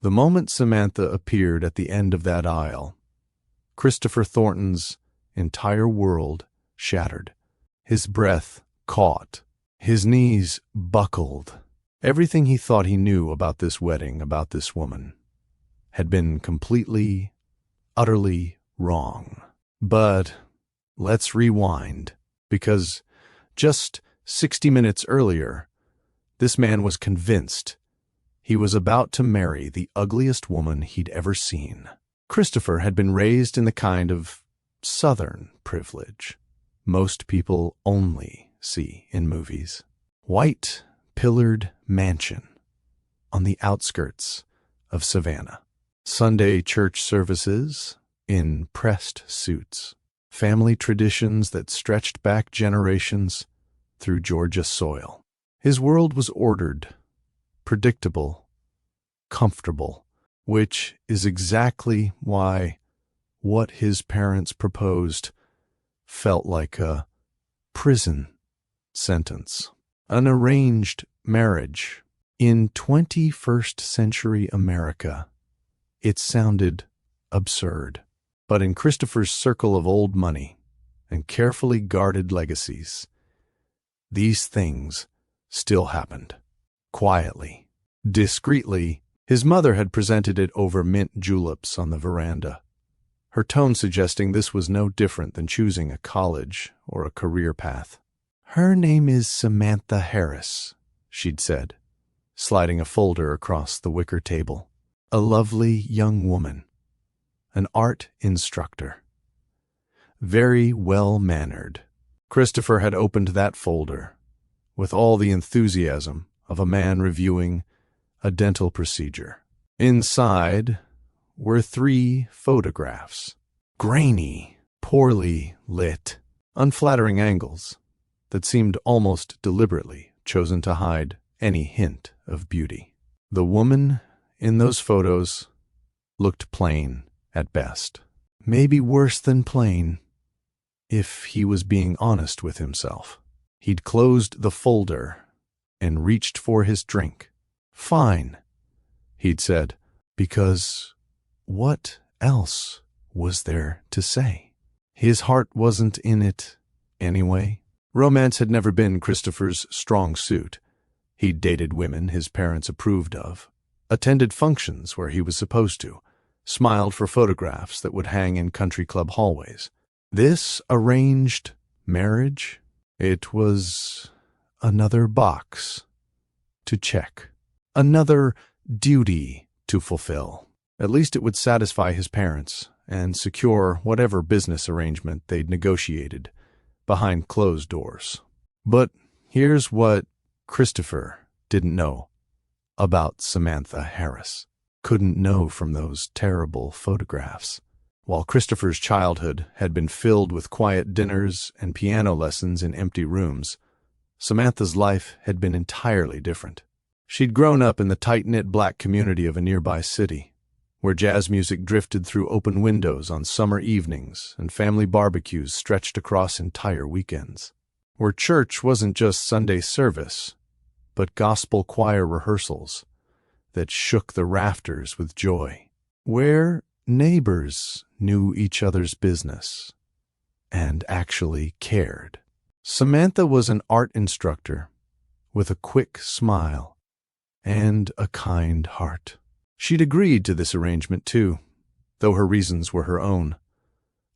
The moment Samantha appeared at the end of that aisle, Christopher Thornton's entire world shattered. His breath caught. His knees buckled. Everything he thought he knew about this wedding, about this woman, had been completely, utterly wrong. But let's rewind, because just 60 minutes earlier, this man was convinced he was about to marry the ugliest woman he'd ever seen. Christopher had been raised in the kind of Southern privilege most people only see in movies. White, pillared mansion on the outskirts of Savannah. Sunday church services in pressed suits. Family traditions that stretched back generations through Georgia soil. His world was ordered, predictable, comfortable, which is exactly why what his parents proposed felt like a prison sentence. An arranged marriage. In 21st century America, it sounded absurd. But in Christopher's circle of old money and carefully guarded legacies, these things still happened. Quietly, discreetly, his mother had presented it over mint juleps on the veranda, her tone suggesting this was no different than choosing a college or a career path. "Her name is Samantha Harris," she'd said, sliding a folder across the wicker table. "A lovely young woman. An art instructor. Very well-mannered." Christopher had opened that folder with all the enthusiasm of a man reviewing a dental procedure. Inside were 3 photographs. Grainy, poorly lit, unflattering angles that seemed almost deliberately chosen to hide any hint of beauty. The woman in those photos looked plain at best. Maybe worse than plain, if he was being honest with himself. He'd closed the folder and reached for his drink. "Fine," he'd said, because what else was there to say? His heart wasn't in it anyway. Romance had never been Christopher's strong suit. He'd dated women his parents approved of, attended functions where he was supposed to, smiled for photographs that would hang in country club hallways. This arranged marriage, it was another box to check, another duty to fulfill. At least it would satisfy his parents and secure whatever business arrangement they'd negotiated behind closed doors. But here's what Christopher didn't know about Samantha Harris. Couldn't know from those terrible photographs. While Christopher's childhood had been filled with quiet dinners and piano lessons in empty rooms, Samantha's life had been entirely different. She'd grown up in the tight-knit black community of a nearby city, where jazz music drifted through open windows on summer evenings and family barbecues stretched across entire weekends. Where church wasn't just Sunday service, but gospel choir rehearsals that shook the rafters with joy. Where neighbors knew each other's business and actually cared. Samantha was an art instructor with a quick smile and a kind heart. She'd agreed to this arrangement too, though her reasons were her own,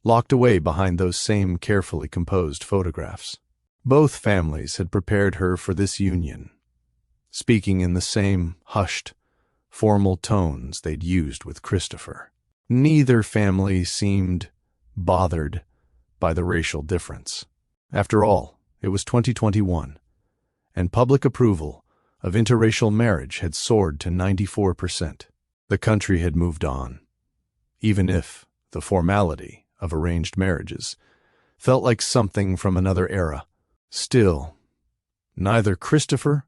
locked away behind those same carefully composed photographs. Both families had prepared her for this union, speaking in the same hushed, formal tones they'd used with Christopher. Neither family seemed bothered by the racial difference. After all, it was 2021, and public approval of interracial marriage had soared to 94%. The country had moved on, even if the formality of arranged marriages felt like something from another era. Still, neither Christopher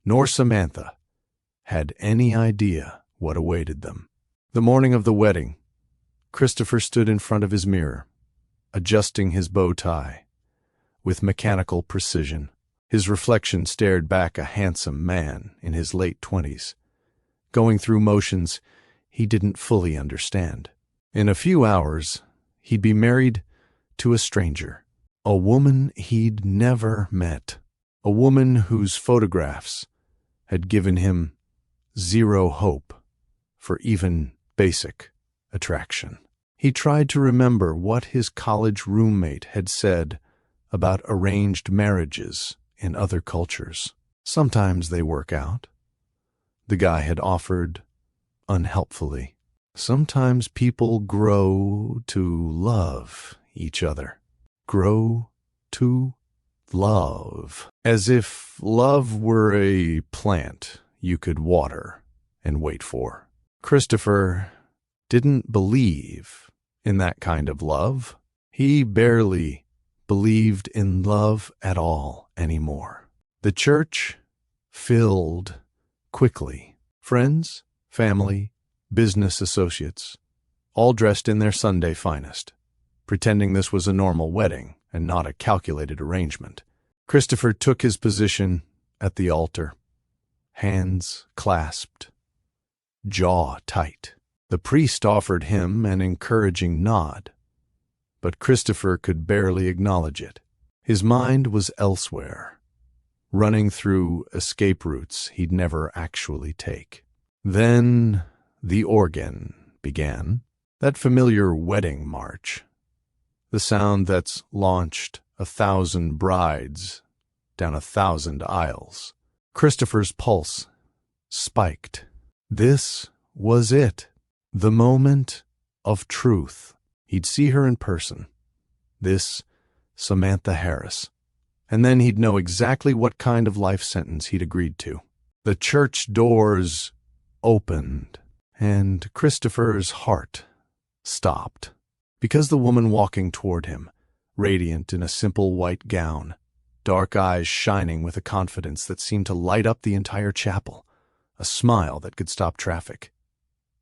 nor Samantha had any idea what awaited them. The morning of the wedding, Christopher stood in front of his mirror, adjusting his bow tie with mechanical precision. His reflection stared back a handsome man in his late 20s, going through motions he didn't fully understand. In a few hours, he'd be married to a stranger, a woman he'd never met, a woman whose photographs had given him zero hope for even basic attraction. He tried to remember what his college roommate had said about arranged marriages in other cultures. Sometimes they work out, the guy had offered unhelpfully. Sometimes people grow to love each other. Grow to love. As if love were a plant you could water and wait for. Christopher didn't believe in that kind of love. He barely believed in love at all anymore. The church filled quickly. Friends, family, business associates, all dressed in their Sunday finest, pretending this was a normal wedding and not a calculated arrangement. Christopher took his position at the altar, hands clasped, jaw tight. The priest offered him an encouraging nod, but Christopher could barely acknowledge it. His mind was elsewhere, running through escape routes he'd never actually take. Then the organ began, that familiar wedding march, the sound that's launched 1,000 brides down 1,000 aisles. Christopher's pulse spiked. This was it, the moment of truth. He'd see her in person, this Samantha Harris, and then he'd know exactly what kind of life sentence he'd agreed to. The church doors opened, and Christopher's heart stopped, because the woman walking toward him, radiant in a simple white gown, dark eyes shining with a confidence that seemed to light up the entire chapel, a smile that could stop traffic.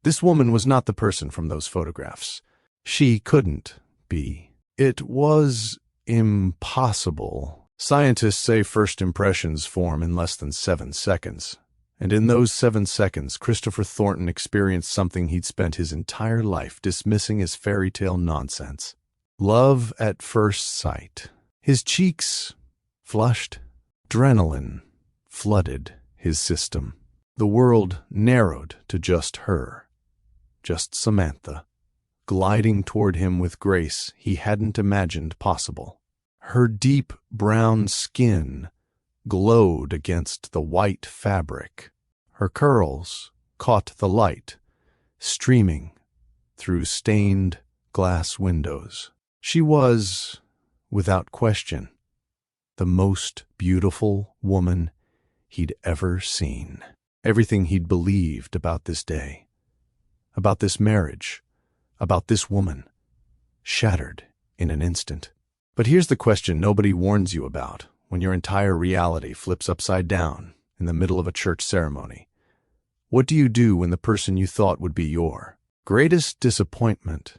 This woman was not the person from those photographs. She couldn't be. It was impossible. Scientists say first impressions form in less than 7 seconds. And in those 7 seconds, Christopher Thornton experienced something he'd spent his entire life dismissing as fairy tale nonsense. Love at first sight. His cheeks flushed. Adrenaline flooded his system. The world narrowed to just her, just Samantha, gliding toward him with grace he hadn't imagined possible. Her deep brown skin glowed against the white fabric. Her curls caught the light, streaming through stained glass windows. She was, without question, the most beautiful woman he'd ever seen. Everything he'd believed about this day, about this marriage, about this woman, shattered in an instant. But here's the question nobody warns you about when your entire reality flips upside down in the middle of a church ceremony. What do you do when the person you thought would be your greatest disappointment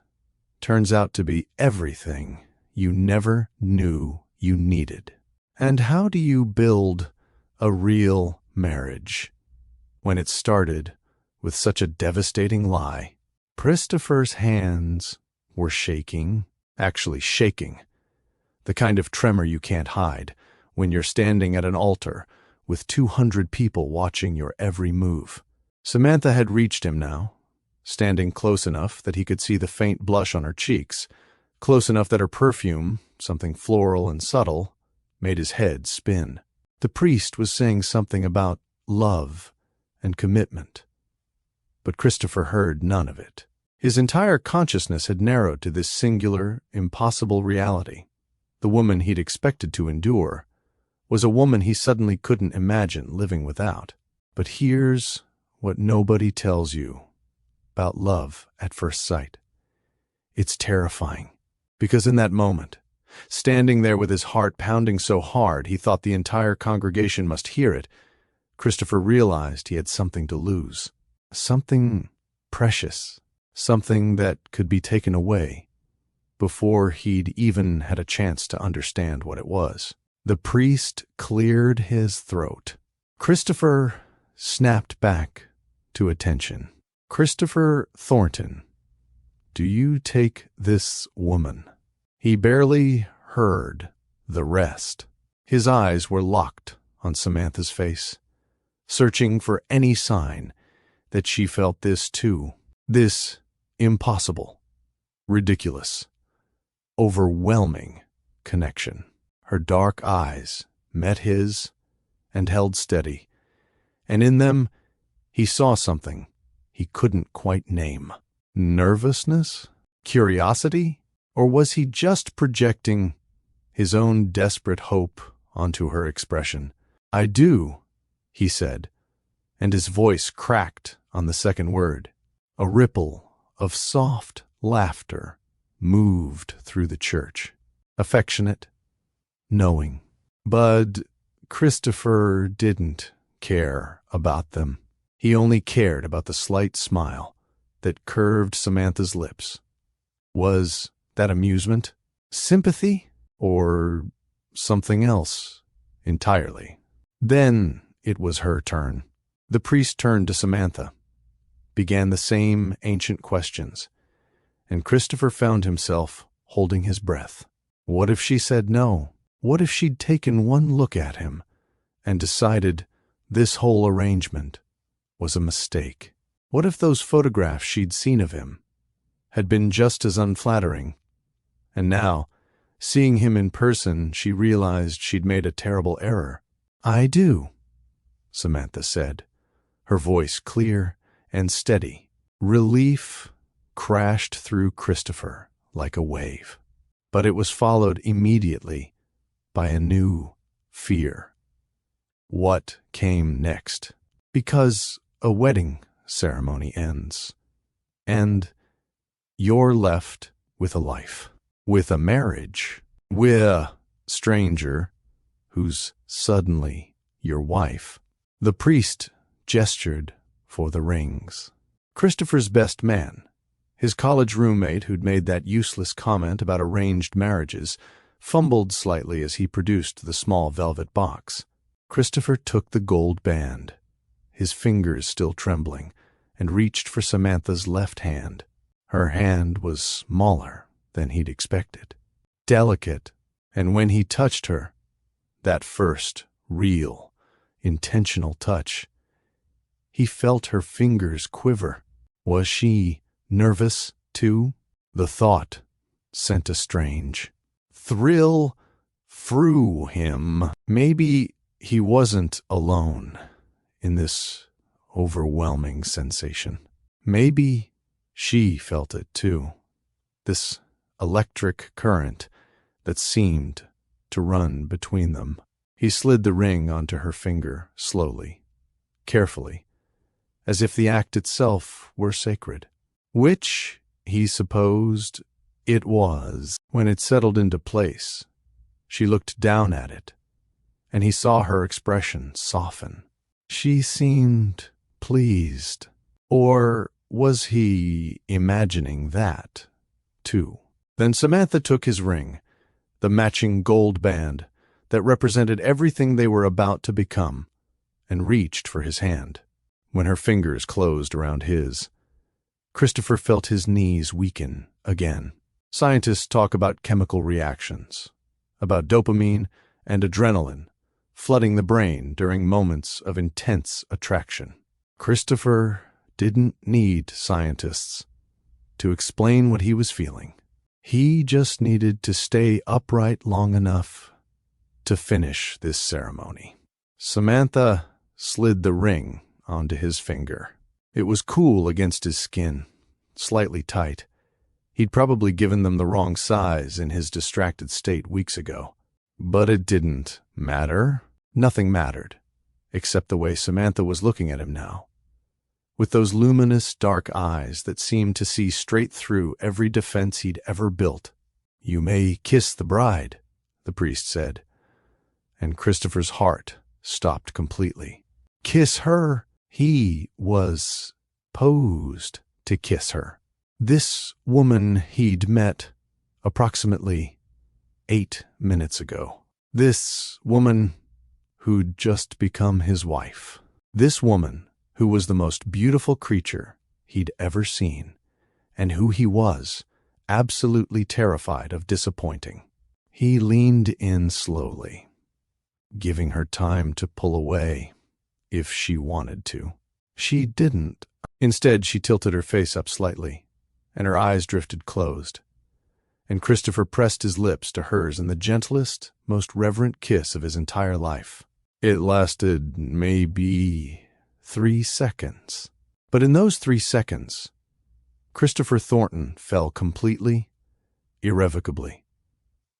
turns out to be everything you never knew you needed? And how do you build a real marriage when it started with such a devastating lie? Christopher's hands were shaking, actually shaking, the kind of tremor you can't hide when you're standing at an altar with 200 people watching your every move. Samantha had reached him now, standing close enough that he could see the faint blush on her cheeks, close enough that her perfume, something floral and subtle, made his head spin. The priest was saying something about love and commitment, but Christopher heard none of it. His entire consciousness had narrowed to this singular, impossible reality. The woman he'd expected to endure was a woman he suddenly couldn't imagine living without. But here's what nobody tells you about love at first sight. It's terrifying, because in that moment, standing there with his heart pounding so hard he thought the entire congregation must hear it, Christopher realized he had something to lose. Something precious, something that could be taken away before he'd even had a chance to understand what it was. The priest cleared his throat. Christopher snapped back to attention. "Christopher Thornton, do you take this woman?" He barely heard the rest. His eyes were locked on Samantha's face, searching for any sign that she felt this too. This impossible, ridiculous, overwhelming connection. Her dark eyes met his and held steady, and in them he saw something he couldn't quite name. Nervousness? Curiosity? Or was he just projecting his own desperate hope onto her expression? "I do," he said, and his voice cracked on the second word. A ripple of soft laughter moved through the church. Affectionate, knowing. But Christopher didn't care about them. He only cared about the slight smile that curved Samantha's lips. Was that amusement, sympathy, or something else entirely? Then it was her turn. The priest turned to Samantha, began the same ancient questions, and Christopher found himself holding his breath. What if she said no? What if she'd taken one look at him and decided this whole arrangement was a mistake? What if those photographs she'd seen of him had been just as unflattering, and now, seeing him in person, she realized she'd made a terrible error? "I do," Samantha said, her voice clear and steady. Relief crashed through Christopher like a wave, but it was followed immediately by a new fear. What came next? Because a wedding ceremony ends, and you're left with a life, with a marriage, with a stranger who's suddenly your wife. The priest gestured for the rings. Christopher's best man, his college roommate who'd made that useless comment about arranged marriages, fumbled slightly as he produced the small velvet box. Christopher took the gold band, his fingers still trembling, and reached for Samantha's left hand. Her hand was smaller than he'd expected, delicate, and when he touched her, that first real, intentional touch, he felt her fingers quiver. Was she nervous, too? The thought sent a strange thrill through him. Maybe he wasn't alone in this overwhelming sensation. Maybe she felt it, too. This electric current that seemed to run between them. He slid the ring onto her finger slowly, carefully, as if the act itself were sacred, which he supposed it was. When it settled into place, she looked down at it, and he saw her expression soften. She seemed pleased. Or was he imagining that, too? Then Samantha took his ring, the matching gold band that represented everything they were about to become, and reached for his hand. When her fingers closed around his, Christopher felt his knees weaken again. Scientists talk about chemical reactions, about dopamine and adrenaline flooding the brain during moments of intense attraction. Christopher didn't need scientists to explain what he was feeling. He just needed to stay upright long enough to finish this ceremony. Samantha slid the ring onto his finger. It was cool against his skin, slightly tight. He'd probably given them the wrong size in his distracted state weeks ago. But it didn't matter. Nothing mattered, except the way Samantha was looking at him now, with those luminous dark eyes that seemed to see straight through every defense he'd ever built. "You may kiss the bride," the priest said, and Christopher's heart stopped completely. Kiss her? He was posed to kiss her. This woman he'd met approximately 8 minutes ago. This woman who'd just become his wife. This woman who was the most beautiful creature he'd ever seen, and who he was absolutely terrified of disappointing. He leaned in slowly, giving her time to pull away if she wanted to. She didn't. Instead, she tilted her face up slightly, and her eyes drifted closed, and Christopher pressed his lips to hers in the gentlest, most reverent kiss of his entire life. It lasted maybe 3 seconds. But in those 3 seconds, Christopher Thornton fell completely, irrevocably,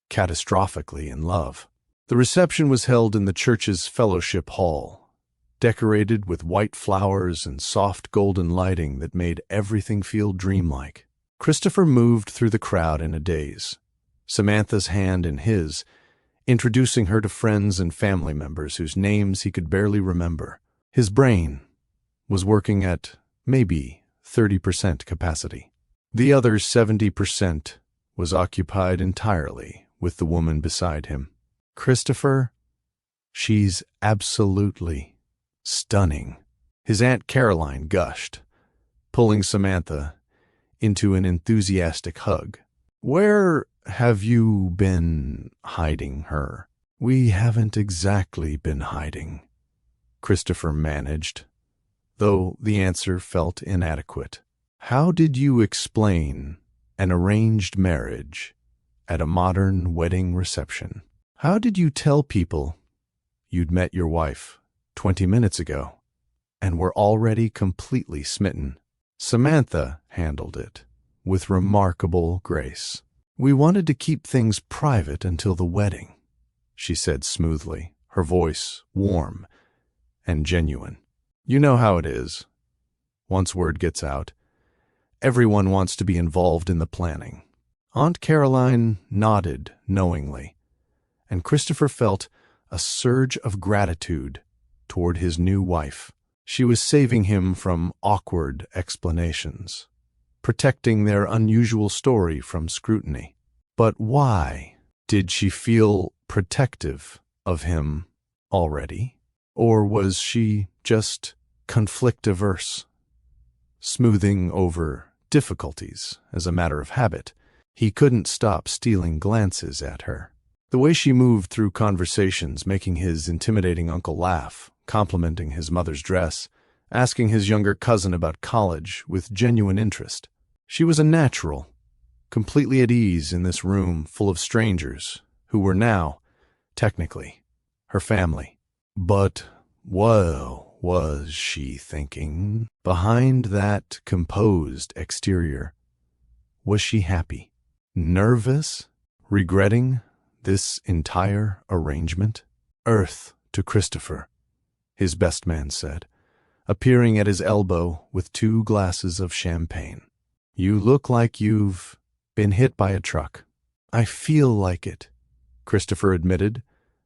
catastrophically in love. The reception was held in the church's fellowship hall, decorated with white flowers and soft golden lighting that made everything feel dreamlike. Christopher moved through the crowd in a daze, Samantha's hand in his, introducing her to friends and family members whose names he could barely remember. His brain was working at maybe 30% capacity. The other 70% was occupied entirely with the woman beside him. Christopher, she's absolutely stunning. His Aunt Caroline gushed, pulling Samantha into an enthusiastic hug. Where have you been hiding her? We haven't exactly been hiding, Christopher managed, though the answer felt inadequate. How did you explain an arranged marriage at a modern wedding reception? How did you tell people you'd met your wife 20 minutes ago and were already completely smitten? Samantha handled it with remarkable grace. We wanted to keep things private until the wedding, she said smoothly, her voice warm and genuine. You know how it is. Once word gets out, everyone wants to be involved in the planning. Aunt Caroline nodded knowingly, and Christopher felt a surge of gratitude toward his new wife. She was saving him from awkward explanations, protecting their unusual story from scrutiny. But why? Did she feel protective of him already? Or was she just conflict-averse, smoothing over difficulties as a matter of habit? He couldn't stop stealing glances at her. The way she moved through conversations, making his intimidating uncle laugh, complimenting his mother's dress, asking his younger cousin about college with genuine interest. She was a natural, completely at ease in this room full of strangers who were now, technically, her family. But what was she thinking? Behind that composed exterior, was she happy? Nervous? Regretting this entire arrangement? Earth to Christopher, his best man said, appearing at his elbow with 2 glasses of champagne. You look like you've been hit by a truck. I feel like it, Christopher admitted,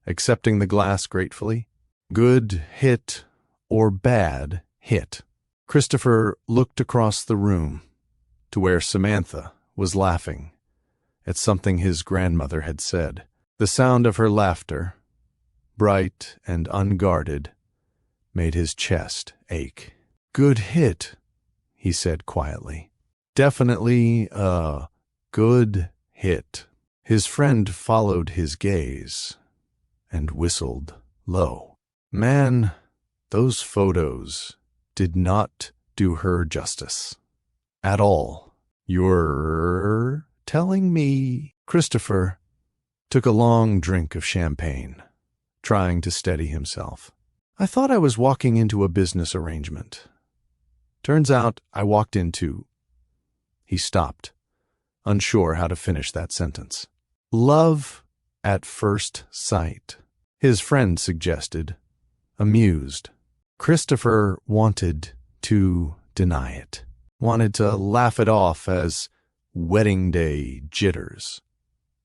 accepting the glass gratefully. Good hit or bad hit? Christopher looked across the room to where Samantha was laughing at something his grandmother had said. The sound of her laughter, bright and unguarded, made his chest ache. Good hit, he said quietly. Definitely a good hit. His friend followed his gaze and whistled low. Man, those photos did not do her justice. At all. You're telling me? Christopher took a long drink of champagne, trying to steady himself. I thought I was walking into a business arrangement. Turns out I walked into... He stopped, unsure how to finish that sentence. Love at first sight, his friend suggested, amused. Christopher wanted to deny it, wanted to laugh it off as wedding day jitters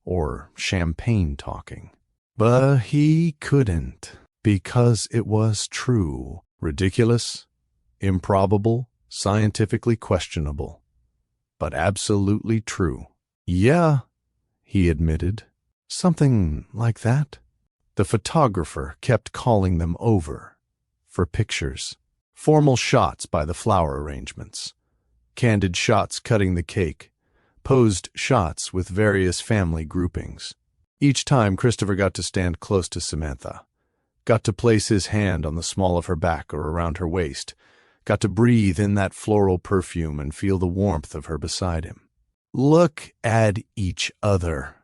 or champagne talking. But he couldn't, because it was true, ridiculous, improbable, scientifically questionable, but absolutely true. Yeah, he admitted. Something like that. The photographer kept calling them over for pictures. Formal shots by the flower arrangements, candid shots cutting the cake, posed shots with various family groupings. Each time Christopher got to stand close to Samantha, got to place his hand on the small of her back or around her waist, got to breathe in that floral perfume and feel the warmth of her beside him. "Look at each other,"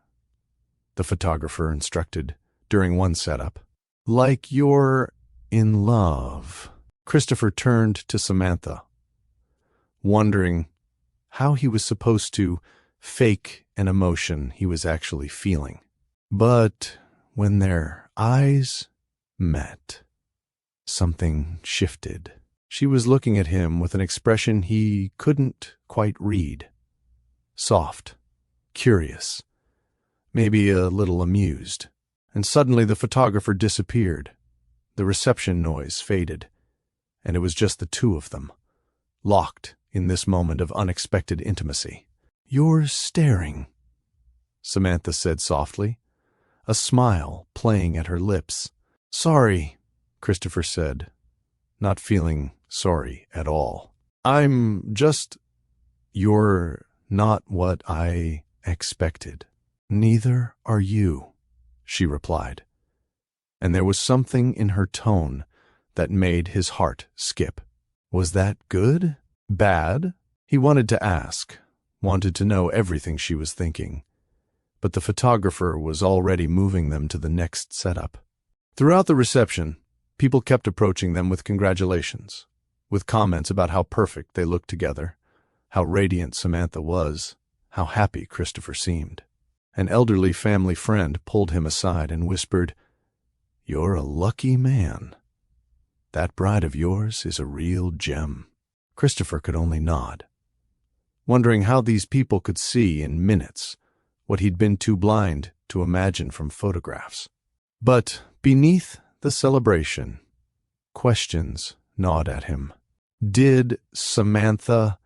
the photographer instructed during one setup. "Like you're in love." Christopher turned to Samantha, wondering how he was supposed to fake an emotion he was actually feeling. But when their eyes met, something shifted. She was looking at him with an expression he couldn't quite read. Soft, curious, maybe a little amused. And suddenly the photographer disappeared. The reception noise faded, and it was just the two of them, locked in this moment of unexpected intimacy. "You're staring," Samantha said softly, a smile playing at her lips. "Sorry," Christopher said, not feeling sorry at all. "I'm just... You're not what I expected." "Neither are you," she replied, and there was something in her tone that made his heart skip. Was that good? Bad? He wanted to ask, wanted to know everything she was thinking, but the photographer was already moving them to the next setup. Throughout the reception, people kept approaching them with congratulations, with comments about how perfect they looked together, how radiant Samantha was, how happy Christopher seemed. An elderly family friend pulled him aside and whispered, "You're a lucky man. That bride of yours is a real gem." Christopher could only nod, wondering how these people could see in minutes what he'd been too blind to imagine from photographs. But beneath the celebration, questions gnawed at him. Did Samantha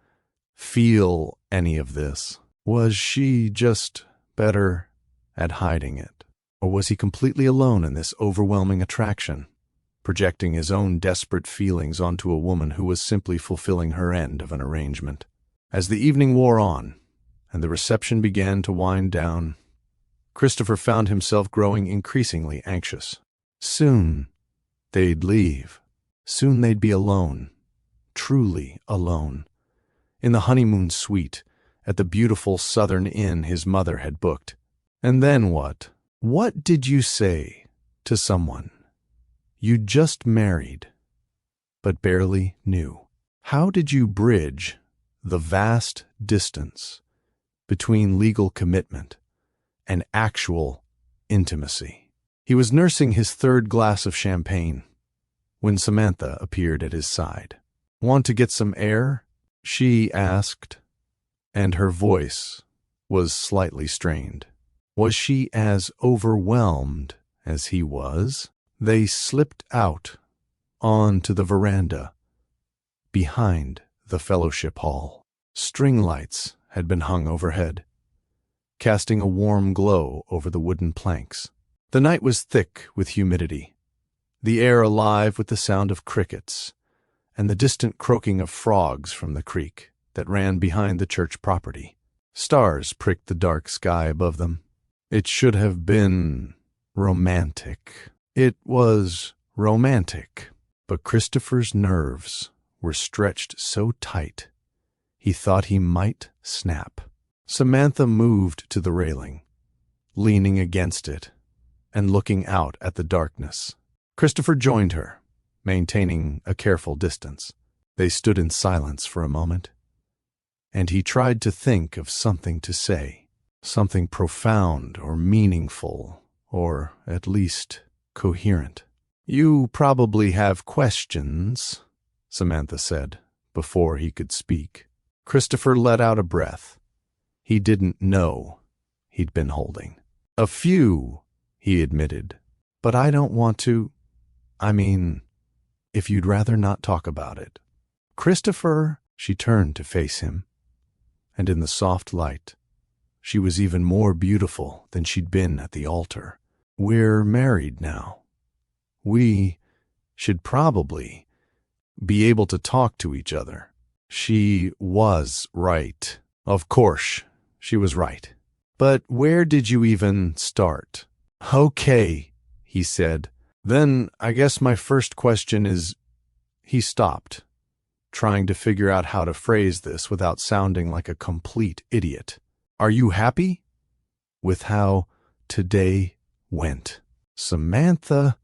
feel any of this? Was she just better at hiding it? Or was he completely alone in this overwhelming attraction, projecting his own desperate feelings onto a woman who was simply fulfilling her end of an arrangement? As the evening wore on, and the reception began to wind down, Christopher found himself growing increasingly anxious. Soon they'd leave. Soon they'd be alone, truly alone, in the honeymoon suite at the beautiful southern inn his mother had booked. And then what? What did you say to someone you'd just married but barely knew? How did you bridge the vast distance between legal commitment and actual intimacy? He was nursing his third glass of champagne when Samantha appeared at his side. "Want to get some air?" she asked, and her voice was slightly strained. Was she as overwhelmed as he was? They slipped out onto the veranda behind the fellowship hall. String lights had been hung overhead, casting a warm glow over the wooden planks. The night was thick with humidity, the air alive with the sound of crickets and the distant croaking of frogs from the creek that ran behind the church property. Stars pricked the dark sky above them. It should have been romantic. It was romantic, but Christopher's nerves were stretched so tight he thought he might snap. Samantha moved to the railing, leaning against it and looking out at the darkness. Christopher joined her, maintaining a careful distance. They stood in silence for a moment, and he tried to think of something to say, something profound or meaningful, or at least coherent. "You probably have questions," Samantha said, before he could speak. Christopher let out a breath he didn't know he'd been holding. "A few," he admitted, "but I don't want to... if you'd rather not talk about it." "Christopher," she turned to face him, and in the soft light, she was even more beautiful than she'd been at the altar. "We're married now. We should probably..." be able to talk to each other. She was right. Of course, she was right. But where did you even start? Okay, he said. Then I guess my first question is, he stopped, trying to figure out how to phrase this without sounding like a complete idiot. Are you happy with how today went? Samantha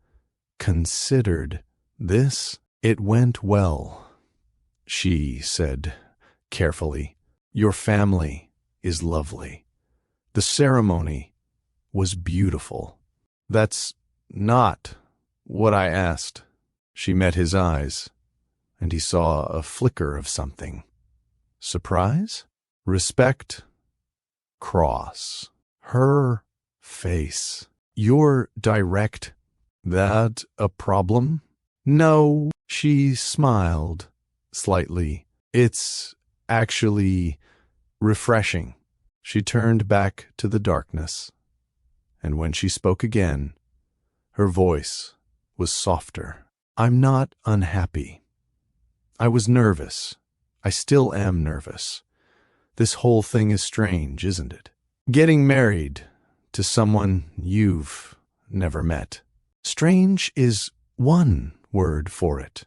considered this. It went well, she said carefully. Your family is lovely. The ceremony was beautiful. That's not what I asked. She met his eyes, and he saw a flicker of something. Surprise? Respect? Cross. Her face. You're direct. That a problem? No, she smiled slightly. It's actually refreshing. She turned back to the darkness, and when she spoke again, her voice was softer. I'm not unhappy. I was nervous. I still am nervous. This whole thing is strange, isn't it? Getting married to someone you've never met. Strange is one word for it,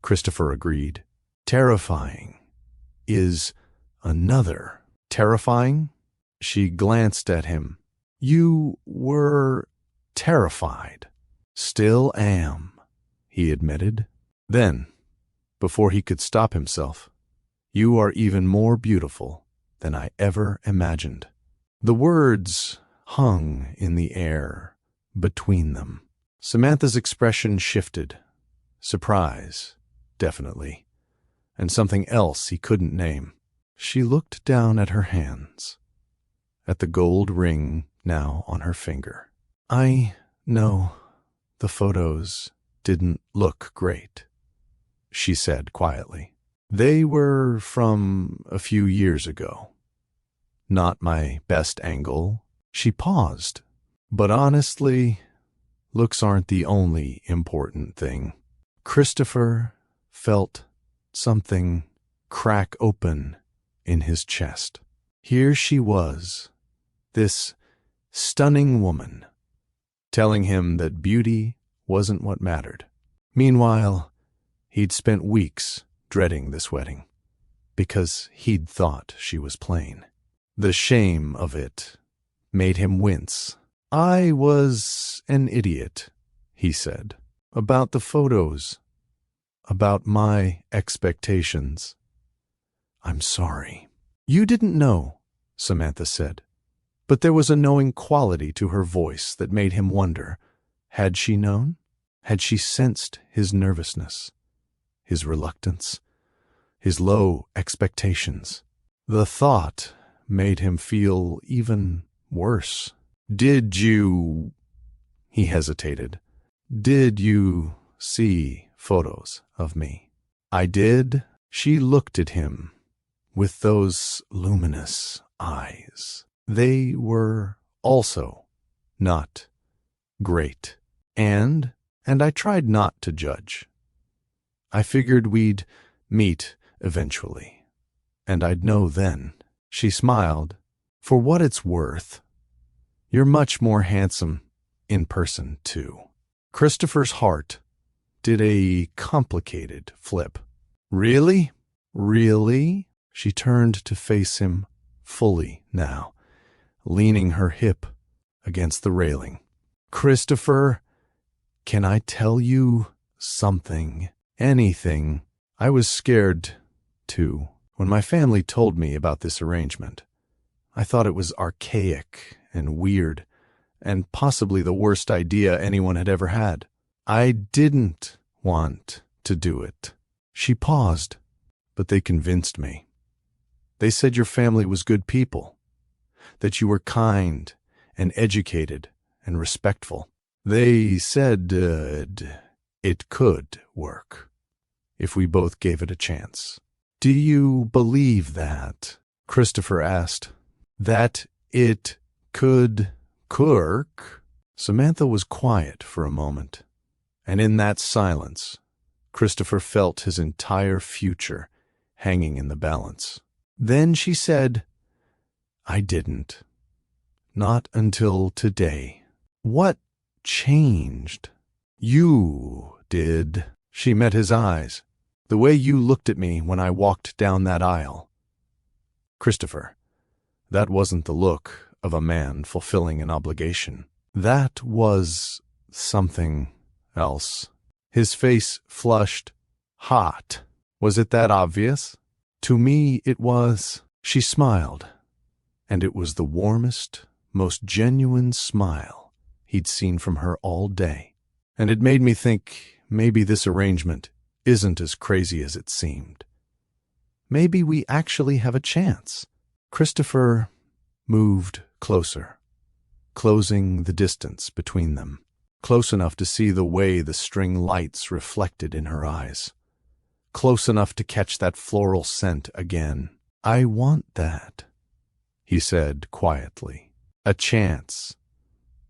Christopher agreed. Terrifying is another. Terrifying? She glanced at him. You were terrified. Still am, he admitted. Then, before he could stop himself, you are even more beautiful than I ever imagined. The words hung in the air between them. Samantha's expression shifted. Surprise, definitely, and something else he couldn't name. She looked down at her hands, at the gold ring now on her finger. I know the photos didn't look great, she said quietly. They were from a few years ago. Not my best angle. She paused. But honestly, looks aren't the only important thing. Christopher felt something crack open in his chest. Here she was, this stunning woman, telling him that beauty wasn't what mattered. Meanwhile, he'd spent weeks dreading this wedding, because he'd thought she was plain. The shame of it made him wince. I was an idiot, he said, about the photos, about my expectations. I'm sorry. You didn't know, Samantha said, but there was a knowing quality to her voice that made him wonder, had she known? Had she sensed his nervousness, his reluctance, his low expectations? The thought made him feel even worse. Did you... He hesitated. Did you see photos of me? I did. She looked at him with those luminous eyes. They were also not great. And I tried not to judge. I figured we'd meet eventually, and I'd know then. She smiled. For what it's worth, you're much more handsome in person, too. Christopher's heart did a complicated flip. Really? Really? She turned to face him fully now, leaning her hip against the railing. Christopher, can I tell you something? Anything? I was scared, too, when my family told me about this arrangement. I thought it was archaic and weird, and possibly the worst idea anyone had ever had. I didn't want to do it. She paused, but they convinced me. They said your family was good people, that you were kind and educated and respectful. They said it could work if we both gave it a chance. Do you believe that? Christopher asked. That it could work? Samantha was quiet for a moment, and in that silence, Christopher felt his entire future hanging in the balance. Then she said, "I didn't. Not until today." "What changed?" "You did." She met his eyes. "The way you looked at me when I walked down that aisle." "Christopher, that wasn't the look of a man fulfilling an obligation. That was something else." His face flushed. "Hot. Was it that obvious?" "To me it was." She smiled, and it was the warmest, most genuine smile he'd seen from her all day. "And it made me think maybe this arrangement isn't as crazy as it seemed. Maybe we actually have a chance." Christopher moved closer, closing the distance between them, close enough to see the way the string lights reflected in her eyes, close enough to catch that floral scent again. "I want that," he said quietly. "A chance.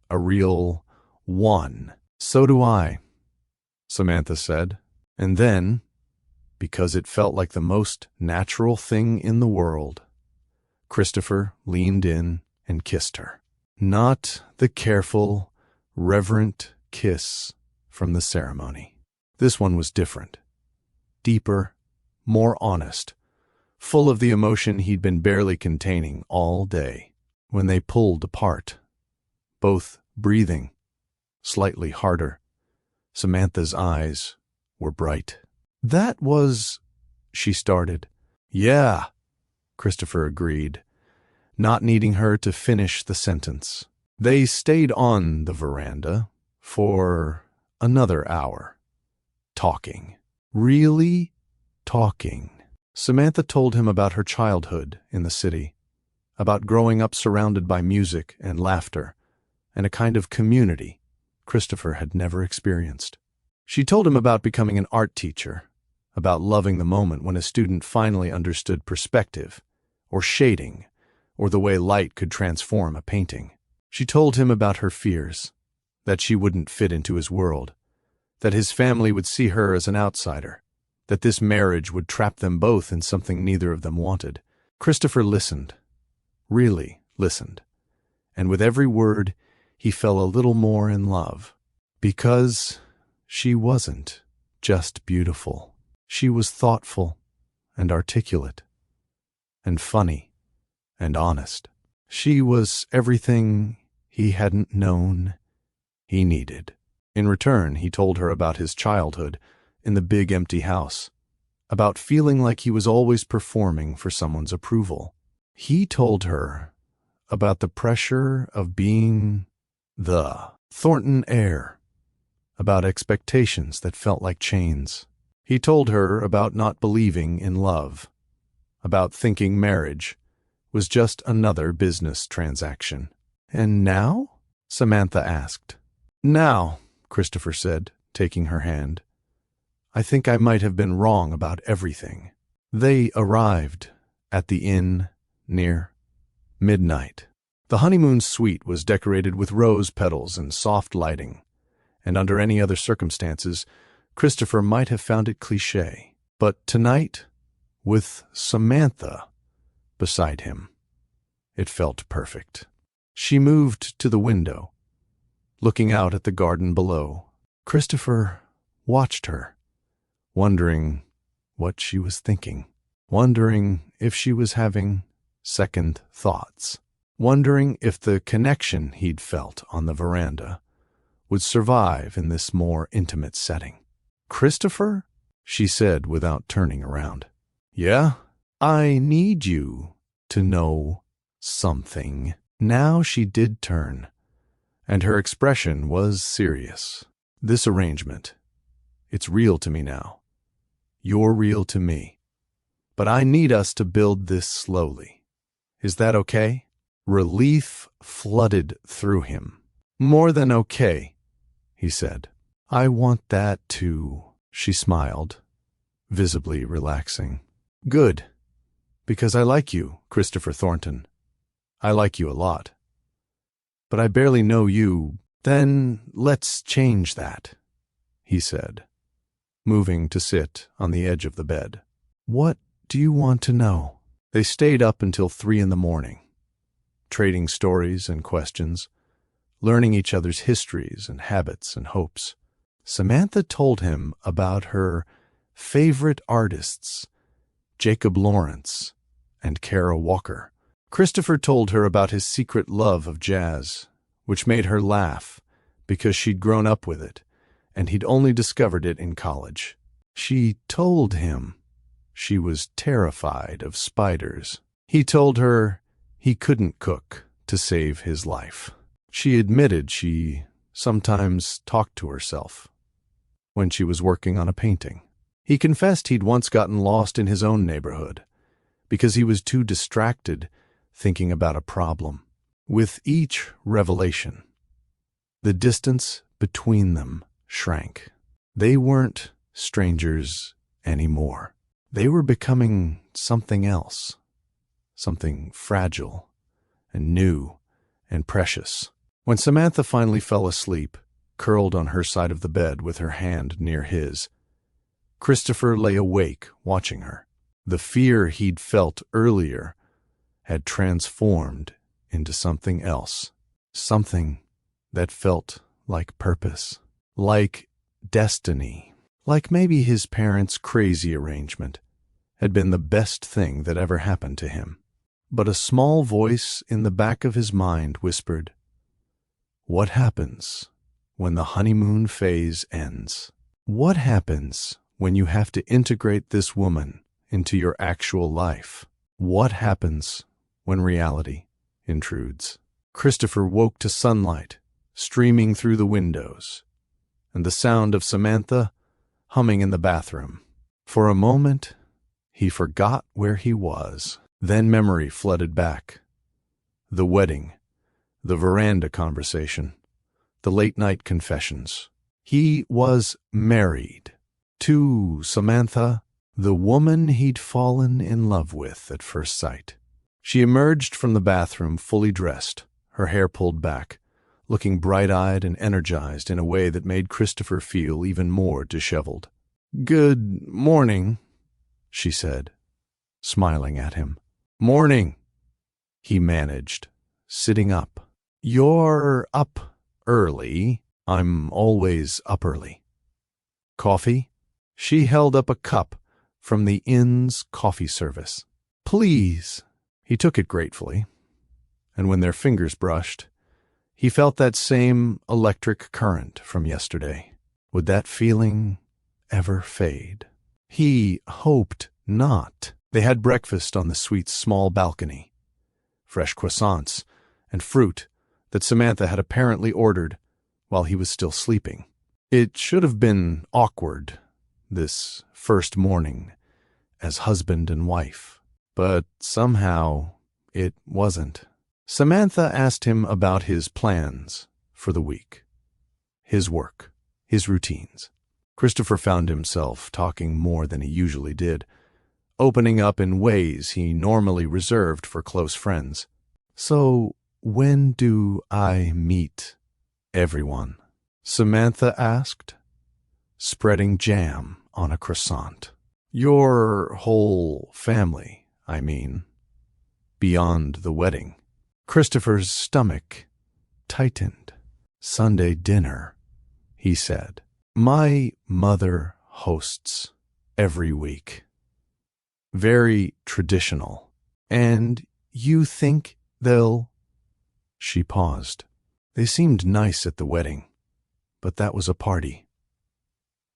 A real one." "So do I," Samantha said. And then, because it felt like the most natural thing in the world, Christopher leaned in and kissed her. Not the careful, reverent kiss from the ceremony. This one was different. Deeper, more honest, full of the emotion he'd been barely containing all day. When they pulled apart, both breathing slightly harder, Samantha's eyes were bright. "That was—" she started. "Yeah," Christopher agreed, not needing her to finish the sentence. They stayed on the veranda for another hour, talking. Really talking. Samantha told him about her childhood in the city, about growing up surrounded by music and laughter, and a kind of community Christopher had never experienced. She told him about becoming an art teacher, about loving the moment when a student finally understood perspective, or shading, or the way light could transform a painting. She told him about her fears, that she wouldn't fit into his world, that his family would see her as an outsider, that this marriage would trap them both in something neither of them wanted. Christopher listened, really listened, and with every word he fell a little more in love. Because she wasn't just beautiful. She was thoughtful and articulate and funny and honest. She was everything he hadn't known he needed. In return, he told her about his childhood in the big empty house, about feeling like he was always performing for someone's approval. He told her about the pressure of being the Thornton heir, about expectations that felt like chains. He told her about not believing in love, about thinking marriage was just another business transaction. "And now?" Samantha asked. "Now," Christopher said, taking her hand, "I think I might have been wrong about everything." They arrived at the inn near midnight. The honeymoon suite was decorated with rose petals and soft lighting, and under any other circumstances, Christopher might have found it cliché. But tonight, with Samantha beside him, it felt perfect. She moved to the window, looking out at the garden below. Christopher watched her, wondering what she was thinking, wondering if she was having second thoughts, wondering if the connection he'd felt on the veranda would survive in this more intimate setting. "Christopher?" she said without turning around. "Yeah? I need you to know something." Now she did turn, and her expression was serious. "This arrangement, it's real to me now. You're real to me. But I need us to build this slowly. Is that okay?" Relief flooded through him. "More than okay," he said. "I want that too," she smiled, visibly relaxing. "Good. Because I like you, Christopher Thornton. I like you a lot. But I barely know you." "Then let's change that," he said. moving to sit on the edge of the bed. "What do you want to know?" They stayed up until 3 in the morning, trading stories and questions, learning each other's histories and habits and hopes. Samantha told him about her favorite artists, Jacob Lawrence and Kara Walker. Christopher told her about his secret love of jazz, which made her laugh because she'd grown up with it, and he'd only discovered it in college. She told him she was terrified of spiders. He told her he couldn't cook to save his life. She admitted she sometimes talked to herself when she was working on a painting. He confessed he'd once gotten lost in his own neighborhood because he was too distracted thinking about a problem. With each revelation, the distance between them shrank. They weren't strangers anymore. They were becoming something else, something fragile and new and precious. When Samantha finally fell asleep, curled on her side of the bed with her hand near his, Christopher lay awake watching her. The fear he'd felt earlier had transformed into something else, something that felt like purpose, like destiny, like maybe his parents' crazy arrangement had been the best thing that ever happened to him. But a small voice in the back of his mind whispered, "What happens when the honeymoon phase ends? What happens when you have to integrate this woman into your actual life? What happens when reality intrudes?" Christopher woke to sunlight streaming through the windows and the sound of Samantha humming in the bathroom. For a moment, he forgot where he was. Then memory flooded back. The wedding, the veranda conversation, the late-night confessions. He was married to Samantha, the woman he'd fallen in love with at first sight. She emerged from the bathroom fully dressed, her hair pulled back, looking bright-eyed and energized in a way that made Christopher feel even more disheveled. "Good morning," she said, smiling at him. "Morning," he managed, sitting up. "You're up early. I'm always up early. Coffee?" She held up a cup from the inn's coffee service. "Please." He took it gratefully, and when their fingers brushed, he felt that same electric current from yesterday. Would that feeling ever fade? He hoped not. They had breakfast on the suite's small balcony. Fresh croissants and fruit that Samantha had apparently ordered while he was still sleeping. It should have been awkward, this first morning as husband and wife, but somehow it wasn't. Samantha asked him about his plans for the week, his work, his routines. Christopher found himself talking more than he usually did, opening up in ways he normally reserved for close friends. "So, when do I meet everyone?" Samantha asked, spreading jam on a croissant. "Your whole family, I mean, beyond the wedding." Christopher's stomach tightened. "Sunday dinner," he said. "My mother hosts every week. Very traditional. And you think they'll—" She paused. "They seemed nice at the wedding, but that was a party.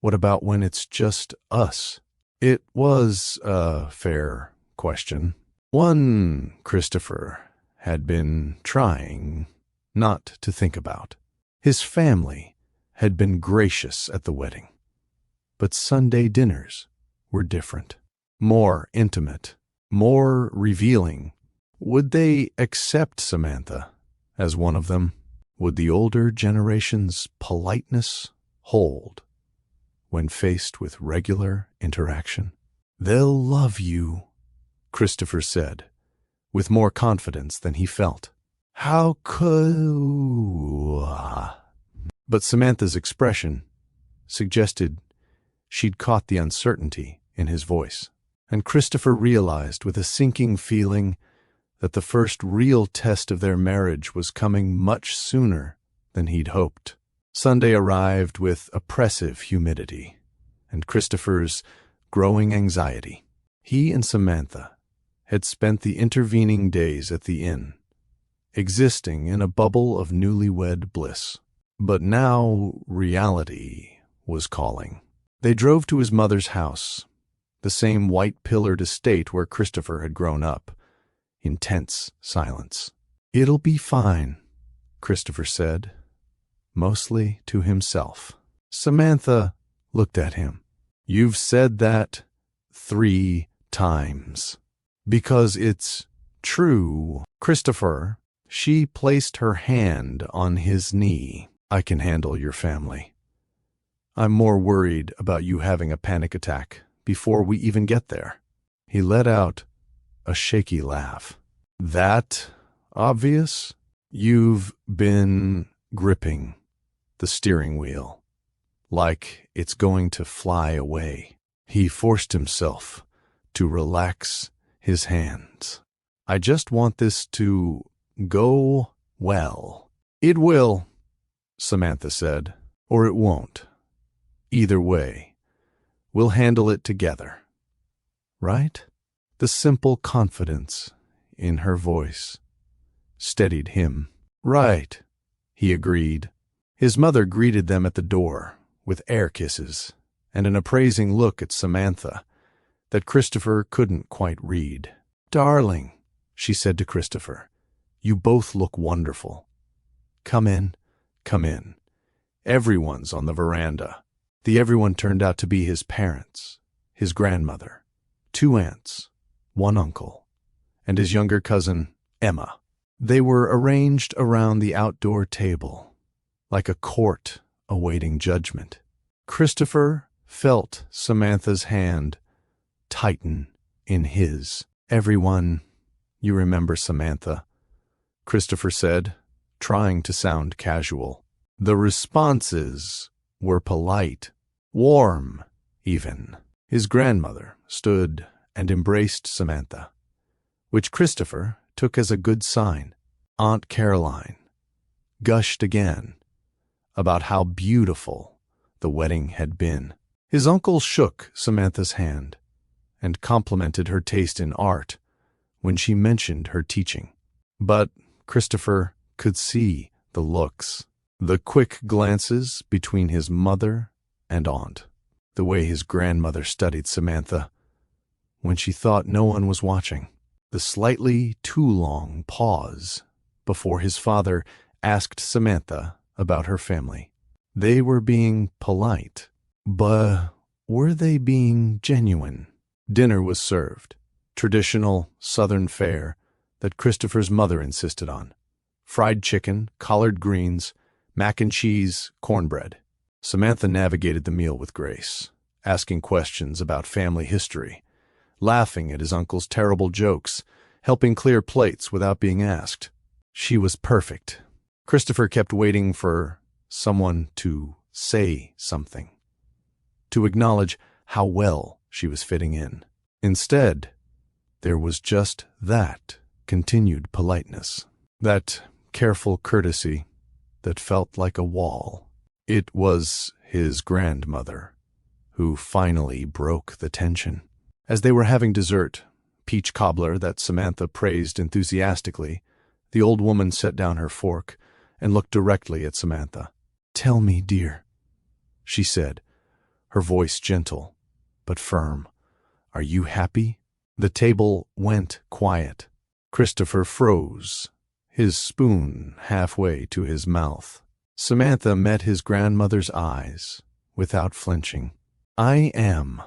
What about when it's just us?" It was a fair question. One Christopher had been trying not to think about. His family had been gracious at the wedding, but Sunday dinners were different, more intimate, more revealing. Would they accept Samantha as one of them? Would the older generation's politeness hold when faced with regular interaction? "They'll love you," Christopher said, with more confidence than he felt. "How could—" But Samantha's expression suggested She'd caught the uncertainty in his voice, and Christopher realized with a sinking feeling that the first real test of their marriage was coming much sooner than he'd hoped. Sunday arrived with oppressive humidity and Christopher's growing anxiety. He and Samantha had spent the intervening days at the inn, existing in a bubble of newlywed bliss. But now reality was calling. They drove to his mother's house, the same white-pillared estate where Christopher had grown up, in tense silence. "It'll be fine," Christopher said, mostly to himself. Samantha looked at him. "You've said that 3 times. Because it's true." Christopher, she placed her hand on his knee. "I can handle your family. I'm more worried about you having a panic attack before we even get there." He let out a shaky laugh. "That obvious? You've been gripping the steering wheel like it's going to fly away." He forced himself to relax his hands. "I just want this to go well." "It will," Samantha said, "or it won't. Either way, we'll handle it together. Right?" The simple confidence in her voice steadied him. "Right," he agreed. His mother greeted them at the door with air kisses and an appraising look at Samantha that Christopher couldn't quite read. "Darling," she said to Christopher, "you both look wonderful. Come in, come in. Everyone's on the veranda." The everyone turned out to be his parents, his grandmother, 2 aunts, 1 uncle, and his younger cousin, Emma. They were arranged around the outdoor table, like a court awaiting judgment. Christopher felt Samantha's hand tighten in his. "Everyone, you remember Samantha," Christopher said, trying to sound casual. The responses were polite, warm, even. His grandmother stood and embraced Samantha, which Christopher took as a good sign. Aunt Caroline gushed again about how beautiful the wedding had been. His uncle shook Samantha's hand and complimented her taste in art when she mentioned her teaching. But Christopher could see the looks, the quick glances between his mother and aunt, the way his grandmother studied Samantha when she thought no one was watching, the slightly too long pause before his father asked Samantha about her family. They were being polite, but were they being genuine? Dinner was served, traditional Southern fare that Christopher's mother insisted on. Fried chicken, collard greens, mac and cheese, cornbread. Samantha navigated the meal with grace, asking questions about family history, laughing at his uncle's terrible jokes, helping clear plates without being asked. She was perfect. Christopher kept waiting for someone to say something, to acknowledge how well she was fitting in. Instead, there was just that continued politeness, that careful courtesy that felt like a wall. It was his grandmother who finally broke the tension. As they were having dessert, peach cobbler that Samantha praised enthusiastically, the old woman set down her fork and looked directly at Samantha. "Tell me, dear," she said, her voice gentle but firm. "Are you happy?" The table went quiet. Christopher froze, his spoon halfway to his mouth. Samantha met his grandmother's eyes without flinching. "I am,"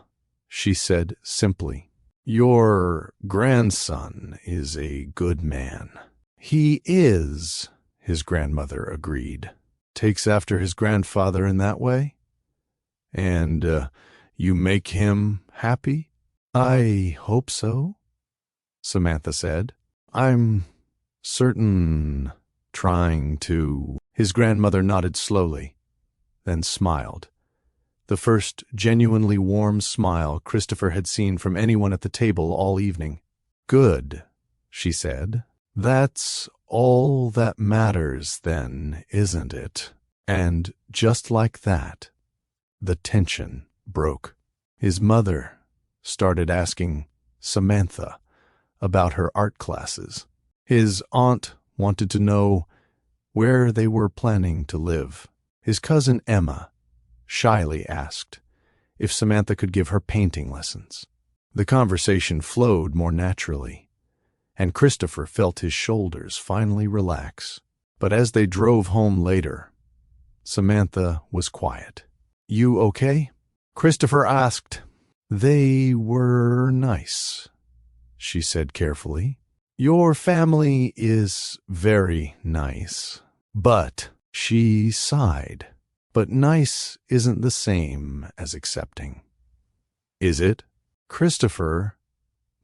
she said simply. "Your grandson is a good man." "He is," his grandmother agreed. "Takes after his grandfather in that way? And you make him happy?" "I hope so," Samantha said. "I'm certain trying to." His grandmother nodded slowly, then smiled, the first genuinely warm smile Christopher had seen from anyone at the table all evening. "Good," she said. "That's all that matters then, isn't it?" And just like that, the tension broke. His mother started asking Samantha about her art classes. His aunt wanted to know where they were planning to live. His cousin Emma shyly asked if Samantha could give her painting lessons. The conversation flowed more naturally, and Christopher felt his shoulders finally relax. But as they drove home later, Samantha was quiet. "You okay?" Christopher asked. "They were nice," she said carefully. "Your family is very nice." But she sighed. "But nice isn't the same as accepting, is it?" Christopher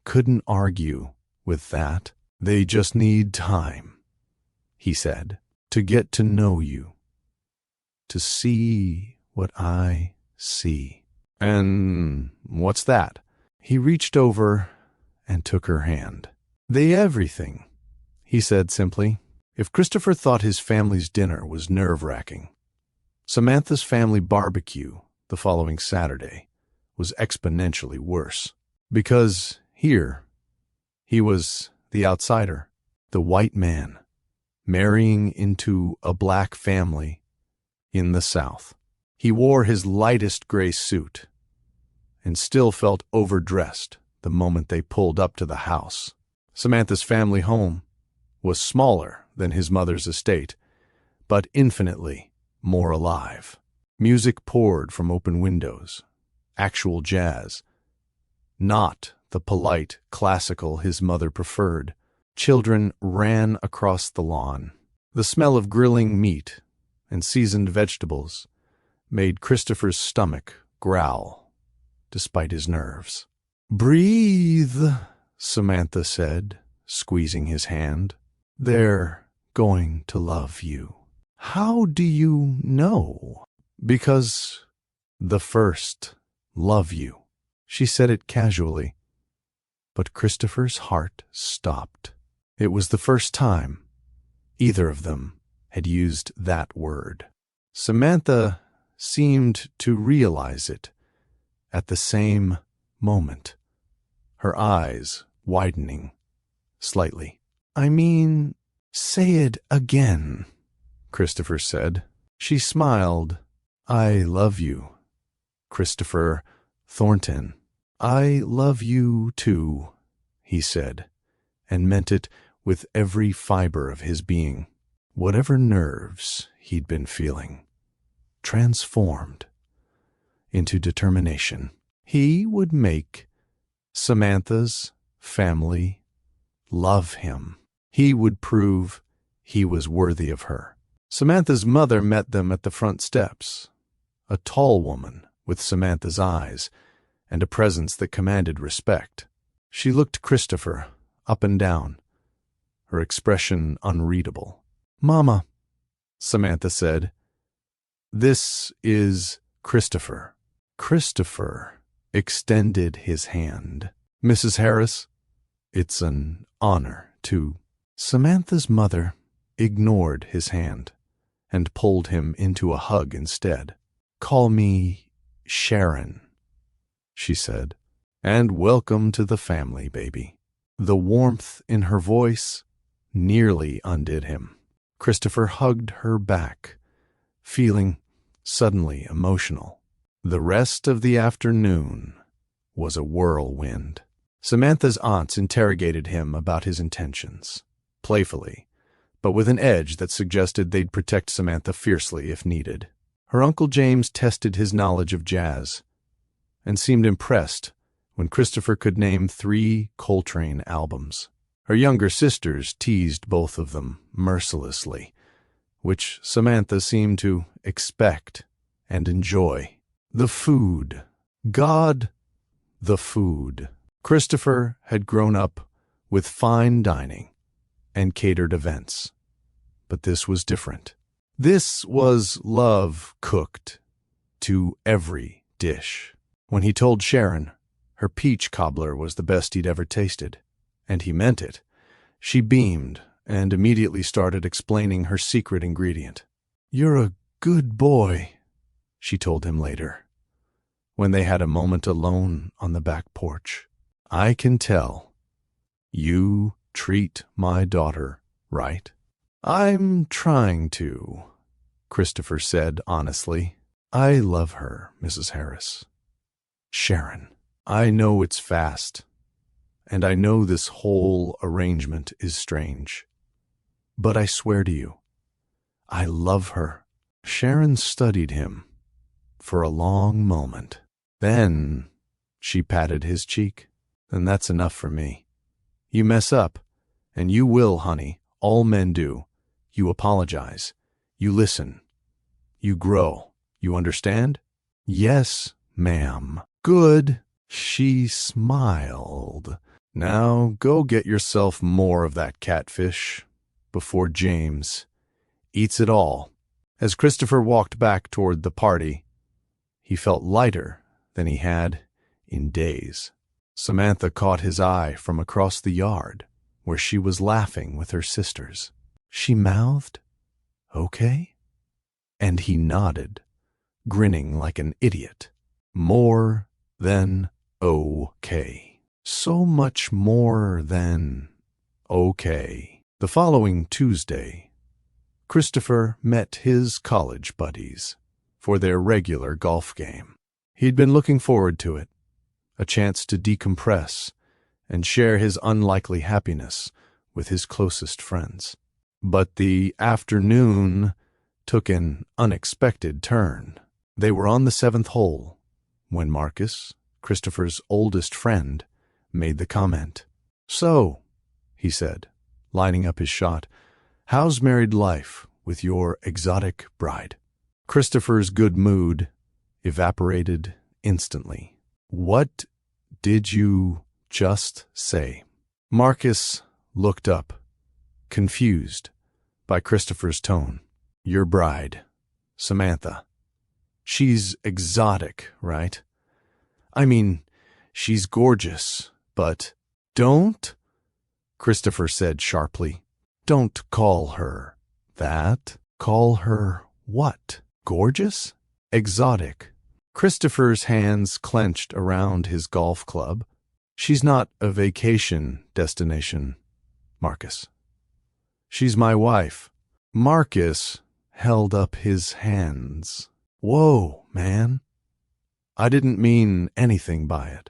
couldn't argue with that. "They just need time," he said, "to get to know you, to see what I see." "And what's that?" He reached over and took her hand. Everything," he said simply. If Christopher thought his family's dinner was nerve-wracking, Samantha's family barbecue the following Saturday was exponentially worse. Because here, he was the outsider, the white man, marrying into a black family in the South. He wore his lightest gray suit and still felt overdressed the moment they pulled up to the house. Samantha's family home was smaller than his mother's estate, but infinitely more alive. Music poured from open windows, actual jazz, not the polite classical his mother preferred. Children ran across the lawn. The smell of grilling meat and seasoned vegetables made Christopher's stomach growl, despite his nerves. "Breathe," Samantha said, squeezing his hand. "They're going to love you." "How do you know?" "Because the first love you." She said it casually, but Christopher's heart stopped. It was the first time either of them had used that word. Samantha seemed to realize it at the same moment, her eyes widening slightly. "I mean, say it again," Christopher said. She smiled. "I love you, Christopher Thornton." "I love you too," he said, and meant it with every fiber of his being. Whatever nerves he'd been feeling transformed into determination. He would make Samantha's family love him. He would prove he was worthy of her. Samantha's mother met them at the front steps, a tall woman with Samantha's eyes and a presence that commanded respect. She looked Christopher up and down, her expression unreadable. "Mama," Samantha said, "this is Christopher." Christopher extended his hand. "Mrs. Harris, it's an honor to..." Samantha's mother ignored his hand and pulled him into a hug instead. "Call me Sharon," she said, "and welcome to the family, baby." The warmth in her voice nearly undid him. Christopher hugged her back, feeling suddenly emotional. The rest of the afternoon was a whirlwind. Samantha's aunts interrogated him about his intentions, playfully, but with an edge that suggested they'd protect Samantha fiercely if needed. Her Uncle James tested his knowledge of jazz and seemed impressed when Christopher could name 3 Coltrane albums. Her younger sisters teased both of them mercilessly, which Samantha seemed to expect and enjoy. The food. God, the food. Christopher had grown up with fine dining and catered events, but this was different. This was love cooked to every dish. When he told Sharon her peach cobbler was the best he'd ever tasted, and he meant it, she beamed and immediately started explaining her secret ingredient. "You're a good boy," she told him later, when they had a moment alone on the back porch. "I can tell. You treat my daughter right." "I'm trying to," Christopher said honestly. "I love her, Mrs. Harris." "Sharon, I know it's fast, and I know this whole arrangement is strange, but I swear to you, I love her." Sharon studied him for a long moment. Then she patted his cheek. "Then that's enough for me. You mess up, and you will, honey. All men do. You apologize. You listen. You grow. You understand?" "Yes, ma'am." "Good." She smiled. "Now go get yourself more of that catfish before James eats it all." As Christopher walked back toward the party, he felt lighter than he had in days. Samantha caught his eye from across the yard, where she was laughing with her sisters. She mouthed, "Okay?" And he nodded, grinning like an idiot. More than okay. So much more than okay. The following Tuesday, Christopher met his college buddies for their regular golf game. He'd been looking forward to it, a chance to decompress and share his unlikely happiness with his closest friends. But the afternoon took an unexpected turn. They were on the 7th hole when Marcus, Christopher's oldest friend, made the comment. "So," he said, lining up his shot, "how's married life with your exotic bride?" Christopher's good mood evaporated instantly. "What did you just say?" Marcus looked up, confused by Christopher's tone. "Your bride, Samantha. She's exotic, right? I mean, she's gorgeous, but—" "Don't," Christopher said sharply. "Don't call her that. Call her what? Gorgeous? Exotic." Christopher's hands clenched around his golf club. "She's not a vacation destination, Marcus. She's my wife." Marcus held up his hands. "Whoa, man. I didn't mean anything by it.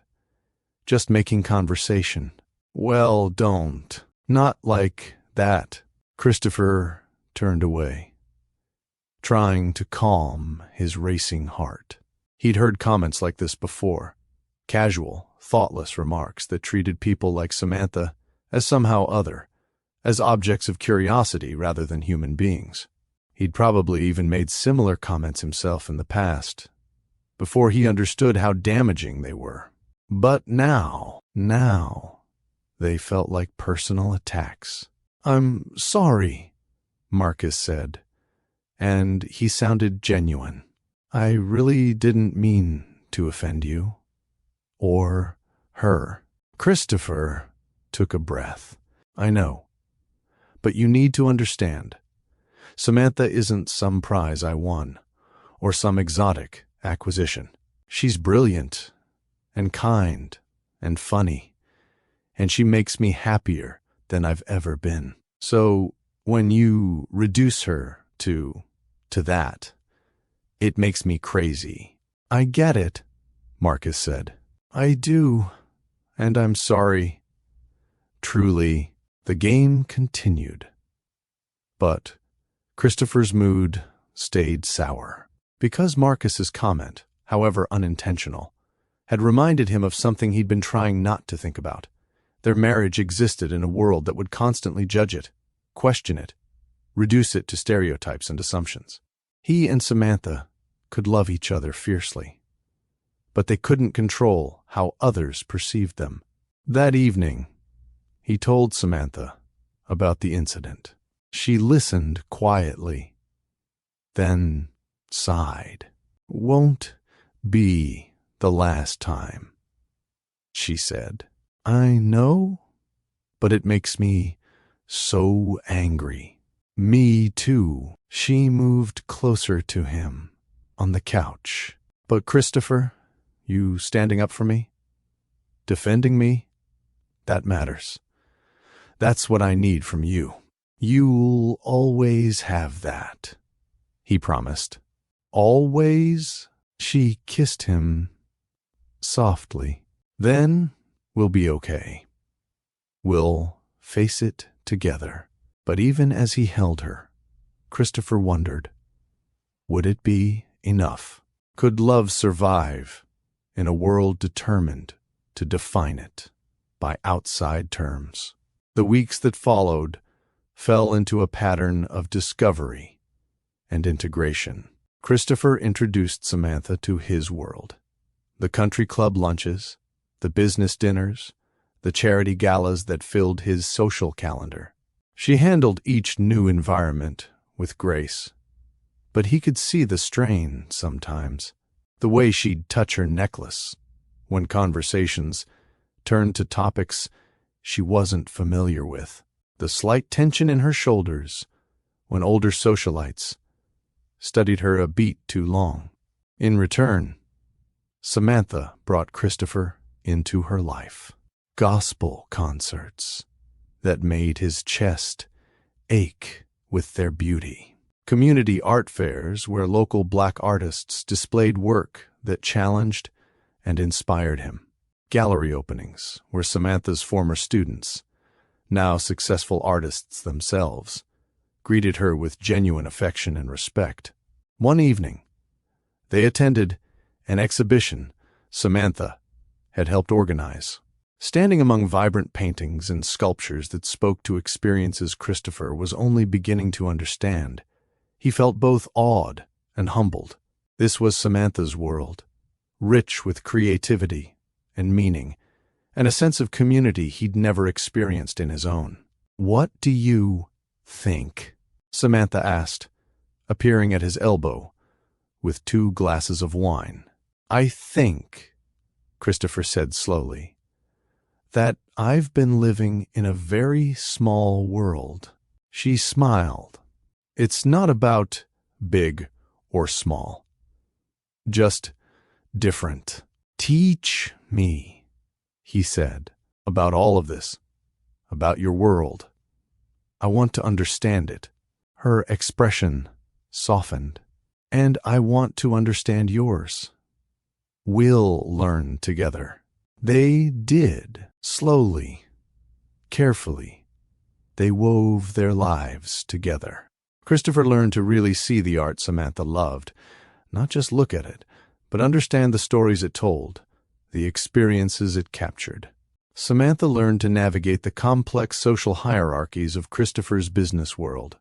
Just making conversation." "Well, don't. Not like that." Christopher turned away, trying to calm his racing heart. He'd heard comments like this before, casual, thoughtless remarks that treated people like Samantha as somehow other, as objects of curiosity rather than human beings. He'd probably even made similar comments himself in the past, before he understood how damaging they were. But now, they felt like personal attacks. "I'm sorry," Marcus said, and he sounded genuine. "I really didn't mean to offend you. Or her." Christopher took a breath. "I know. But you need to understand. Samantha isn't some prize I won, or some exotic acquisition. She's brilliant, and kind, and funny, and she makes me happier than I've ever been. So when you reduce her to that, it makes me crazy." "I get it," Marcus said. "I do, and I'm sorry." Truly, the game continued. But Christopher's mood stayed sour, because Marcus's comment, however unintentional, had reminded him of something he'd been trying not to think about. Their marriage existed in a world that would constantly judge it, question it, reduce it to stereotypes and assumptions. He and Samantha could love each other fiercely, but they couldn't control how others perceived them. That evening, he told Samantha about the incident. She listened quietly, then sighed. Won't be the last time, she said. I know, but it makes me so angry. Me too. She moved closer to him on the couch. But Christopher, you standing up for me? Defending me? That matters. That's what I need from you. You'll always have that, he promised. Always? She kissed him softly. Then we'll be okay. We'll face it together. But even as he held her, Christopher wondered, would it be enough? Could love survive in a world determined to define it by outside terms? The weeks that followed fell into a pattern of discovery and integration. Christopher introduced Samantha to his world. The country club lunches, the business dinners, the charity galas that filled his social calendar. She handled each new environment with grace, but he could see the strain sometimes. The way she'd touch her necklace when conversations turned to topics she wasn't familiar with. The slight tension in her shoulders when older socialites studied her a beat too long. In return, Samantha brought Christopher into her life. Gospel concerts that made his chest ache with their beauty. Community art fairs where local black artists displayed work that challenged and inspired him. Gallery openings where Samantha's former students, now successful artists themselves, greeted her with genuine affection and respect. One evening, they attended an exhibition Samantha had helped organize. Standing among vibrant paintings and sculptures that spoke to experiences Christopher was only beginning to understand, he felt both awed and humbled. This was Samantha's world, rich with creativity and meaning, and a sense of community he'd never experienced in his own. "What do you think?" Samantha asked, appearing at his elbow with 2 glasses of wine. "I think," Christopher said slowly, "that I've been living in a very small world." She smiled. "It's not about big or small, just different." "Teach me," he said, "about all of this, about your world. I want to understand it." Her expression softened. "And I want to understand yours. We'll learn together." They did. Slowly, carefully, they wove their lives together. Christopher learned to really see the art Samantha loved, not just look at it, but understand the stories it told, the experiences it captured. Samantha learned to navigate the complex social hierarchies of Christopher's business world,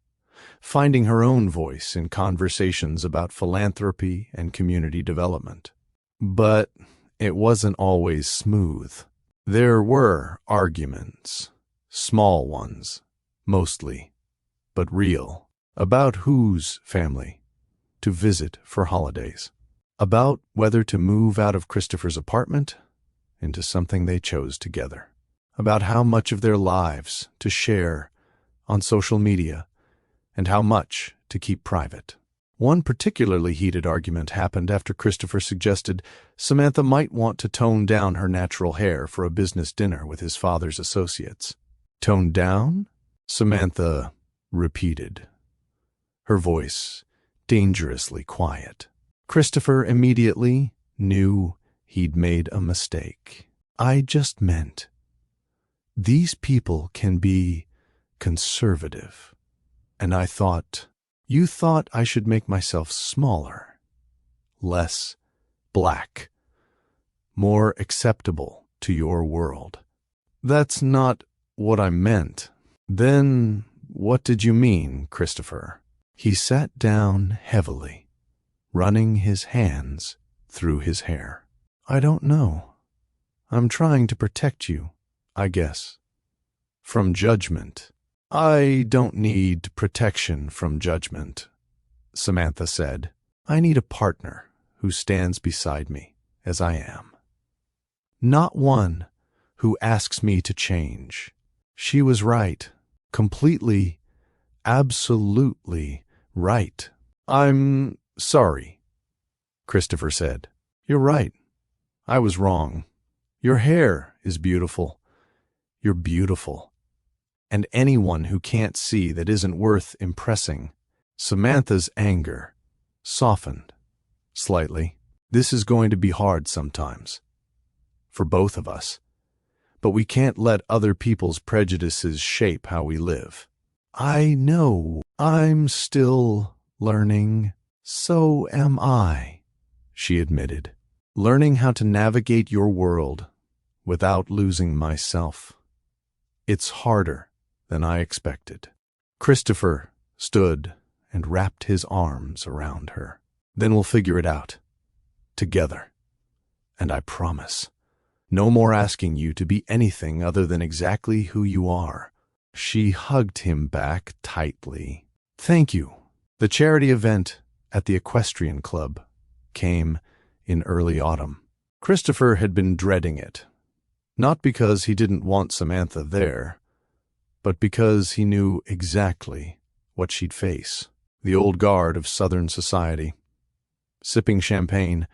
finding her own voice in conversations about philanthropy and community development. But it wasn't always smooth. There were arguments, small ones, mostly, but real, about whose family to visit for holidays, about whether to move out of Christopher's apartment into something they chose together, about how much of their lives to share on social media and how much to keep private. One particularly heated argument happened after Christopher suggested Samantha might want to tone down her natural hair for a business dinner with his father's associates. "Tone down?" Samantha repeated, her voice dangerously quiet. Christopher immediately knew he'd made a mistake. "I just meant, these people can be conservative, and I thought..." "You thought I should make myself smaller, less black, more acceptable to your world." "That's not what I meant." "Then what did you mean, Christopher?" He sat down heavily, running his hands through his hair. "I don't know. I'm trying to protect you, I guess, from judgment." "I don't need protection from judgment," Samantha said. "I need a partner who stands beside me as I am. Not one who asks me to change. She was right. Completely, absolutely right. I'm sorry, Christopher said. You're right. I was wrong. Your hair is beautiful. You're beautiful. And anyone who can't see that isn't worth impressing. Samantha's anger softened slightly. This is going to be hard sometimes, for both of us. But we can't let other people's prejudices shape how we live. I know I'm still learning. So am I, she admitted. Learning how to navigate your world without losing myself. It's harder than I expected. Christopher stood and wrapped his arms around her. Then we'll figure it out. Together. And I promise, no more asking you to be anything other than exactly who you are. She hugged him back tightly. Thank you. The charity event at the equestrian club came in early autumn. Christopher had been dreading it. Not because he didn't want Samantha there, but because he knew exactly what she'd face. The old guard of Southern society, sipping champagne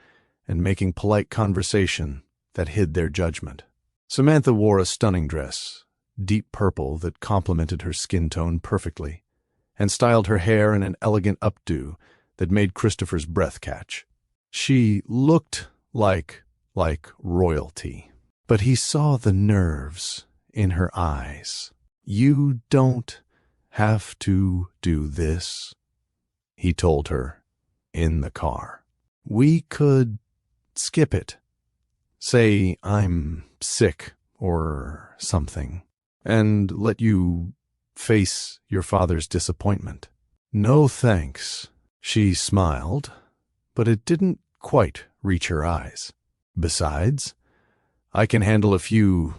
and making polite conversation that hid their judgment. Samantha wore a stunning dress, deep purple that complemented her skin tone perfectly, and styled her hair in an elegant updo that made Christopher's breath catch. She looked like royalty, but he saw the nerves in her eyes. You don't have to do this, he told her in the car. We could skip it. Say I'm sick or something, and let you face your father's disappointment. No thanks, she smiled, but it didn't quite reach her eyes. Besides, I can handle a few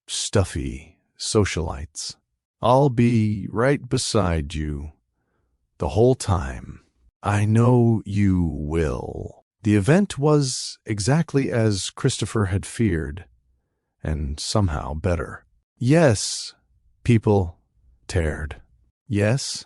stuffy socialites. I'll be right beside you the whole time. I know you will. The event was exactly as Christopher had feared, and somehow better. Yes, people stared. Yes,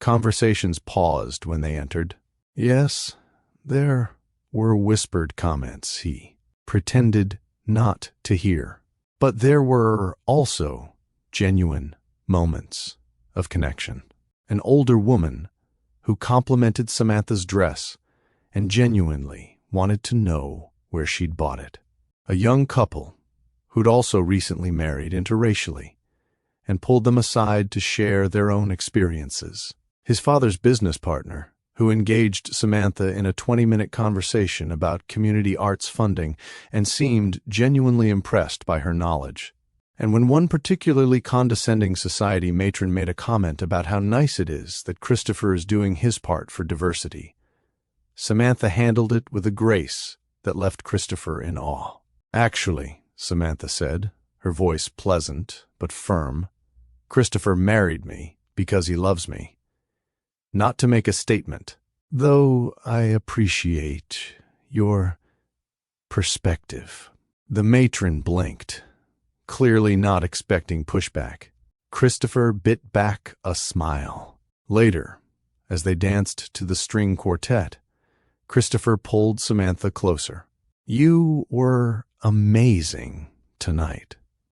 conversations paused when they entered. Yes, there were whispered comments he pretended not to hear. But there were also genuine moments of connection. An older woman who complimented Samantha's dress and genuinely wanted to know where she'd bought it. A young couple who'd also recently married interracially and pulled them aside to share their own experiences. His father's business partner, who engaged Samantha in a 20-minute conversation about community arts funding and seemed genuinely impressed by her knowledge. And when one particularly condescending society matron made a comment about how nice it is that Christopher is doing his part for diversity, Samantha handled it with a grace that left Christopher in awe. Actually, Samantha said, her voice pleasant but firm, Christopher married me because he loves me. Not to make a statement, though I appreciate your perspective. The matron blinked, clearly not expecting pushback. Christopher bit back a smile. Later, as they danced to the string quartet, Christopher pulled Samantha closer. You were amazing tonight.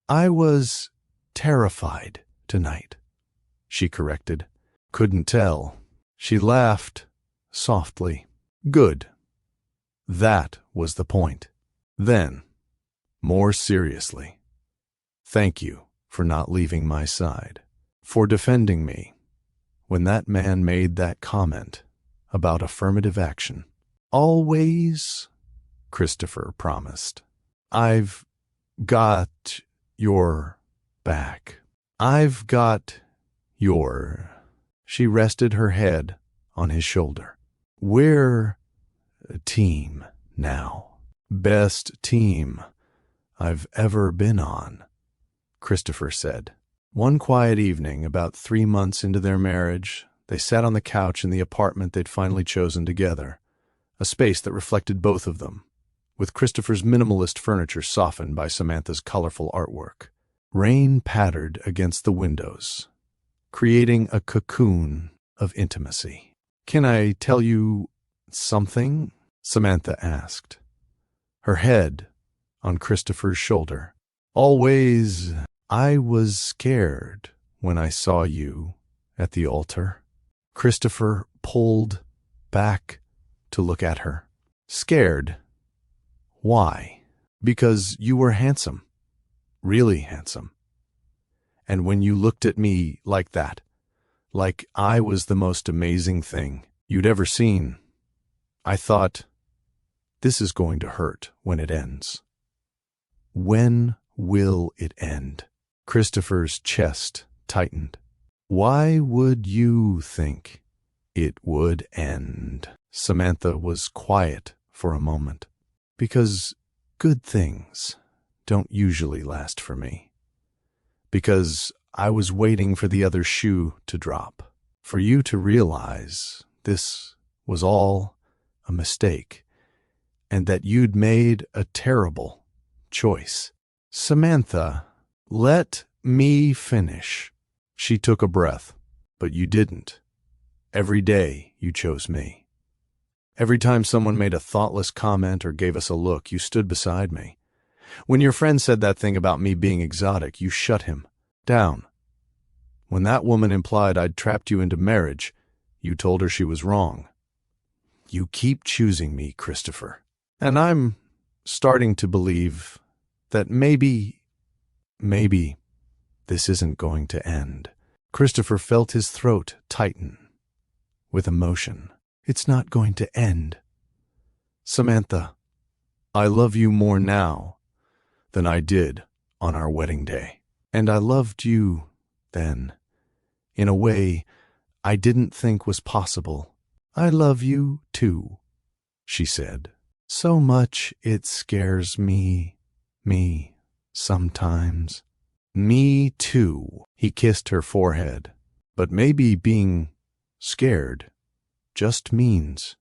I was terrified tonight, she corrected. Couldn't tell. She laughed softly. Good. That was the point. Then, more seriously, thank you for not leaving my side, for defending me when that man made that comment about affirmative action. Always, Christopher promised. I've got your back. I've got your... She rested her head on his shoulder. We're a team now. Best team I've ever been on, Christopher said. One quiet evening, about 3 months into their marriage, they sat on the couch in the apartment they'd finally chosen together, a space that reflected both of them, with Christopher's minimalist furniture softened by Samantha's colorful artwork. Rain pattered against the windows, creating a cocoon of intimacy. "Can I tell you something?" Samantha asked, her head on Christopher's shoulder. "Always, I was scared when I saw you at the altar." Christopher pulled back to look at her. "Scared? Why?" "Because you were handsome. Really handsome. And when you looked at me like that, like I was the most amazing thing you'd ever seen, I thought, this is going to hurt when it ends." "When will it end?" Christopher's chest tightened. "Why would you think it would end?" Samantha was quiet for a moment. "Because good things don't usually last for me. Because I was waiting for the other shoe to drop, for you to realize this was all a mistake, and that you'd made a terrible choice." "Samantha, let me finish." She took a breath. "But you didn't. Every day you chose me. Every time someone made a thoughtless comment or gave us a look, you stood beside me. When your friend said that thing about me being exotic, you shut him down. When that woman implied I'd trapped you into marriage, you told her she was wrong. You keep choosing me, Christopher. And I'm starting to believe that maybe this isn't going to end." Christopher felt his throat tighten with emotion. "It's not going to end. Samantha, I love you more now than I did on our wedding day. And I loved you then, in a way I didn't think was possible. I love you too," she said. "So much it scares me sometimes." "Me too." He kissed her forehead. "But maybe being scared just means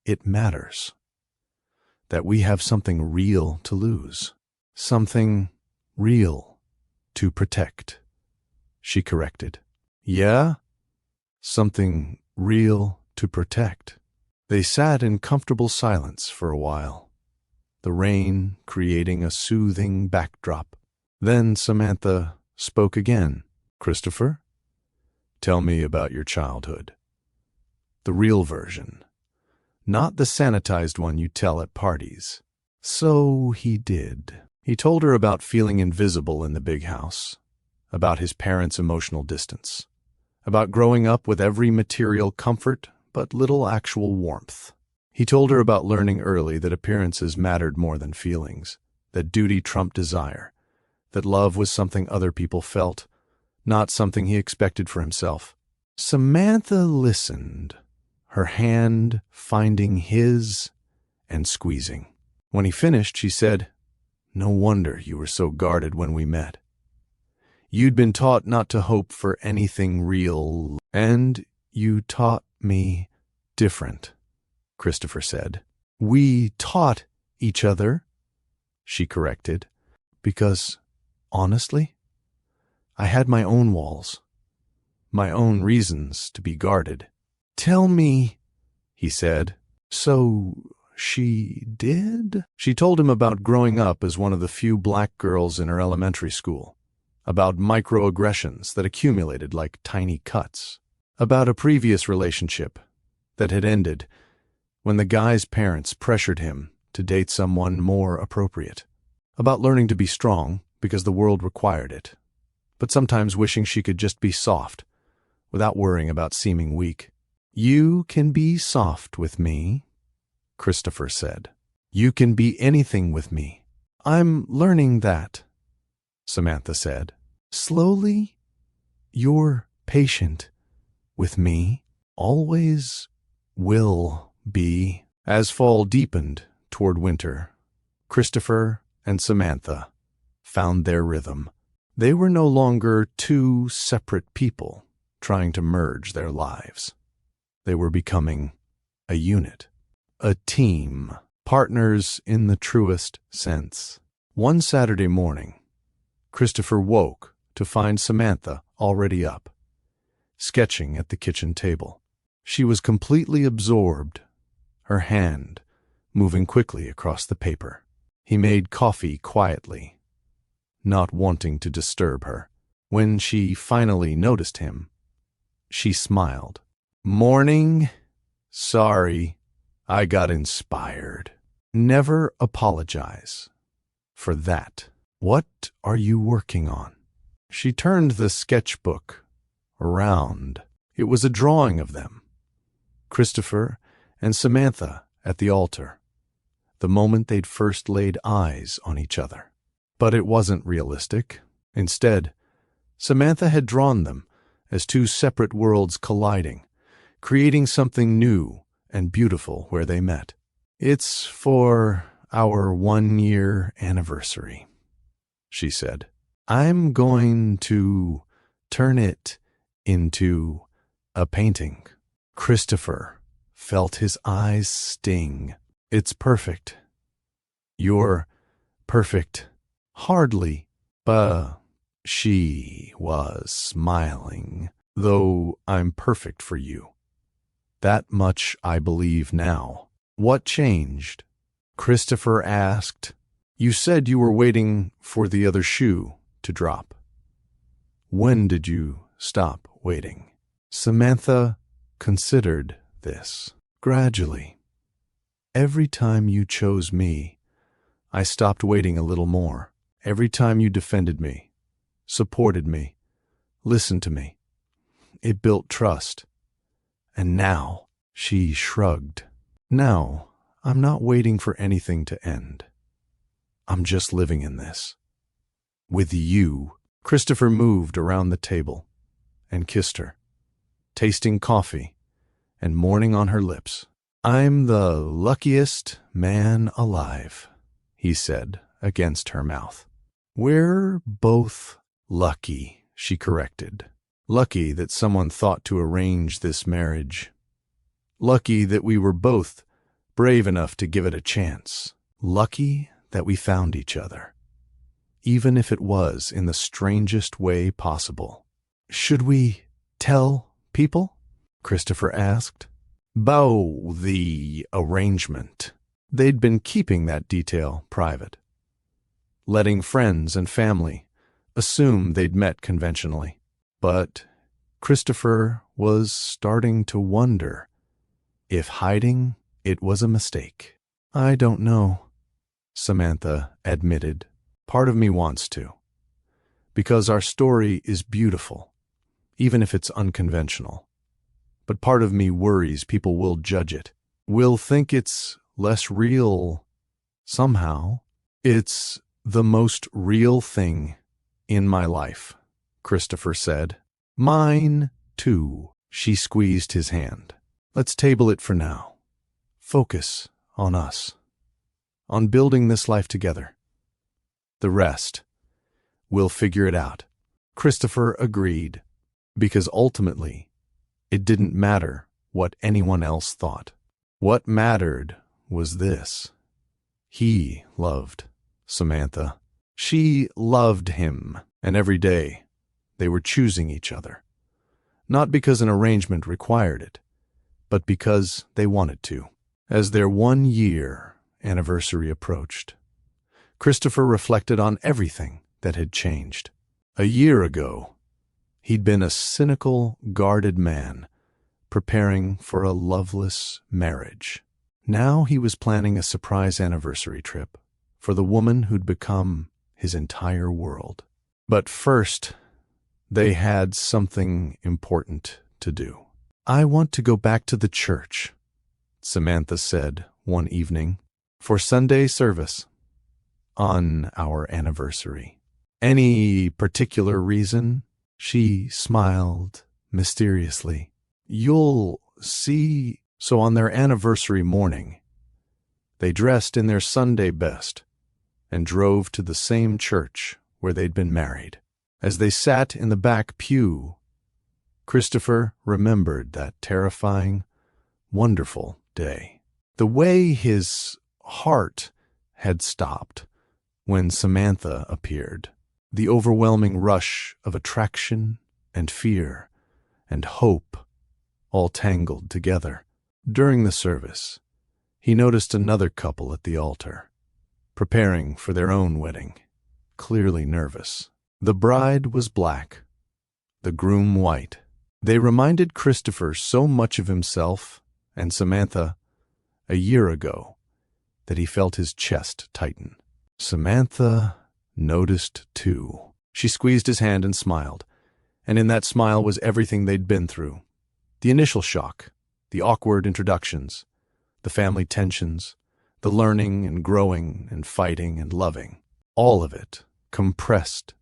it matters. That we have something real to lose. Something real to protect," she corrected. "Yeah? Something real to protect." They sat in comfortable silence for a while, the rain creating a soothing backdrop. Then Samantha spoke again. "Christopher, tell me about your childhood. The real version, not the sanitized one you tell at parties." So he did. He told her about feeling invisible in the big house, about his parents' emotional distance, about growing up with every material comfort but little actual warmth. He told her about learning early that appearances mattered more than feelings, that duty trumped desire, that love was something other people felt, not something he expected for himself. Samantha listened, her hand finding his and squeezing. When he finished, she said, "No wonder you were so guarded when we met. You'd been taught not to hope for anything real, and you taught me different," Christopher said. "We taught each other," she corrected, "because, honestly, I had my own walls, my own reasons to be guarded." "Tell me," he said. "So she did?" She told him about growing up as one of the few black girls in her elementary school, about microaggressions that accumulated like tiny cuts, about a previous relationship that had ended when the guy's parents pressured him to date someone more appropriate, about learning to be strong because the world required it, but sometimes wishing she could just be soft without worrying about seeming weak. "You can be soft with me," Christopher said. "You can be anything with me." "I'm learning that," Samantha said. "Slowly, you're patient with me. Always will be." As fall deepened toward winter, Christopher and Samantha found their rhythm. They were no longer two separate people trying to merge their lives. They were becoming a unit. A team, partners in the truest sense. One Saturday morning, Christopher woke to find Samantha already up, sketching at the kitchen table. She was completely absorbed, her hand moving quickly across the paper. He made coffee quietly, not wanting to disturb her. When she finally noticed him, she smiled. "Morning. Sorry, I got inspired." Never apologize for that. "What are you working on?" She turned the sketchbook around. It was a drawing of them, Christopher and Samantha at the altar, the moment they'd first laid eyes on each other. But it wasn't realistic. Instead, Samantha had drawn them as two separate worlds colliding, creating something new and beautiful where they met. "It's for our 1-year anniversary," she said. "I'm going to turn it into a painting." Christopher felt his eyes sting. "It's perfect. You're perfect." "Hardly. She was smiling. "Though I'm perfect for you. That much I believe now." "What changed?" Christopher asked. "You said you were waiting for the other shoe to drop. When did you stop waiting?" Samantha considered this. "Gradually. Every time you chose me, I stopped waiting a little more. Every time you defended me, supported me, listened to me, it built trust. And now," she shrugged, "now I'm not waiting for anything to end. I'm just living in this. With you." Christopher moved around the table and kissed her, tasting coffee and morning on her lips. "I'm the luckiest man alive," he said against her mouth. "We're both lucky," she corrected. "Lucky that someone thought to arrange this marriage. Lucky that we were both brave enough to give it a chance. Lucky that we found each other, even if it was in the strangest way possible." "Should we tell people?" Christopher asked. "About the arrangement." They'd been keeping that detail private, letting friends and family assume they'd met conventionally. But Christopher was starting to wonder if hiding it was a mistake. "I don't know," Samantha admitted. "Part of me wants to, because our story is beautiful, even if it's unconventional. But part of me worries people will judge it, will think it's less real somehow." "It's the most real thing in my life," Christopher said. "Mine, too." She squeezed his hand. "Let's table it for now. Focus on us, on building this life together. The rest, we'll figure it out." Christopher agreed, because ultimately, it didn't matter what anyone else thought. What mattered was this: he loved Samantha. She loved him, and every day they were choosing each other, not because an arrangement required it, but because they wanted to. As their 1-year anniversary approached, Christopher reflected on everything that had changed. A year ago, he'd been a cynical, guarded man, preparing for a loveless marriage. Now he was planning a surprise anniversary trip for the woman who'd become his entire world. But first, they had something important to do. "I want to go back to the church," Samantha said one evening, "for Sunday service on our anniversary." "Any particular reason?" She smiled mysteriously. "You'll see." So on their anniversary morning, they dressed in their Sunday best and drove to the same church where they'd been married. As they sat in the back pew, Christopher remembered that terrifying, wonderful day. The way his heart had stopped when Samantha appeared, the overwhelming rush of attraction and fear and hope all tangled together. During the service, he noticed another couple at the altar, preparing for their own wedding, clearly nervous. The bride was black, the groom white. They reminded Christopher so much of himself and Samantha a year ago that he felt his chest tighten. Samantha noticed too. She squeezed his hand and smiled, and in that smile was everything they'd been through. The initial shock, the awkward introductions, the family tensions, the learning and growing and fighting and loving, all of it compressed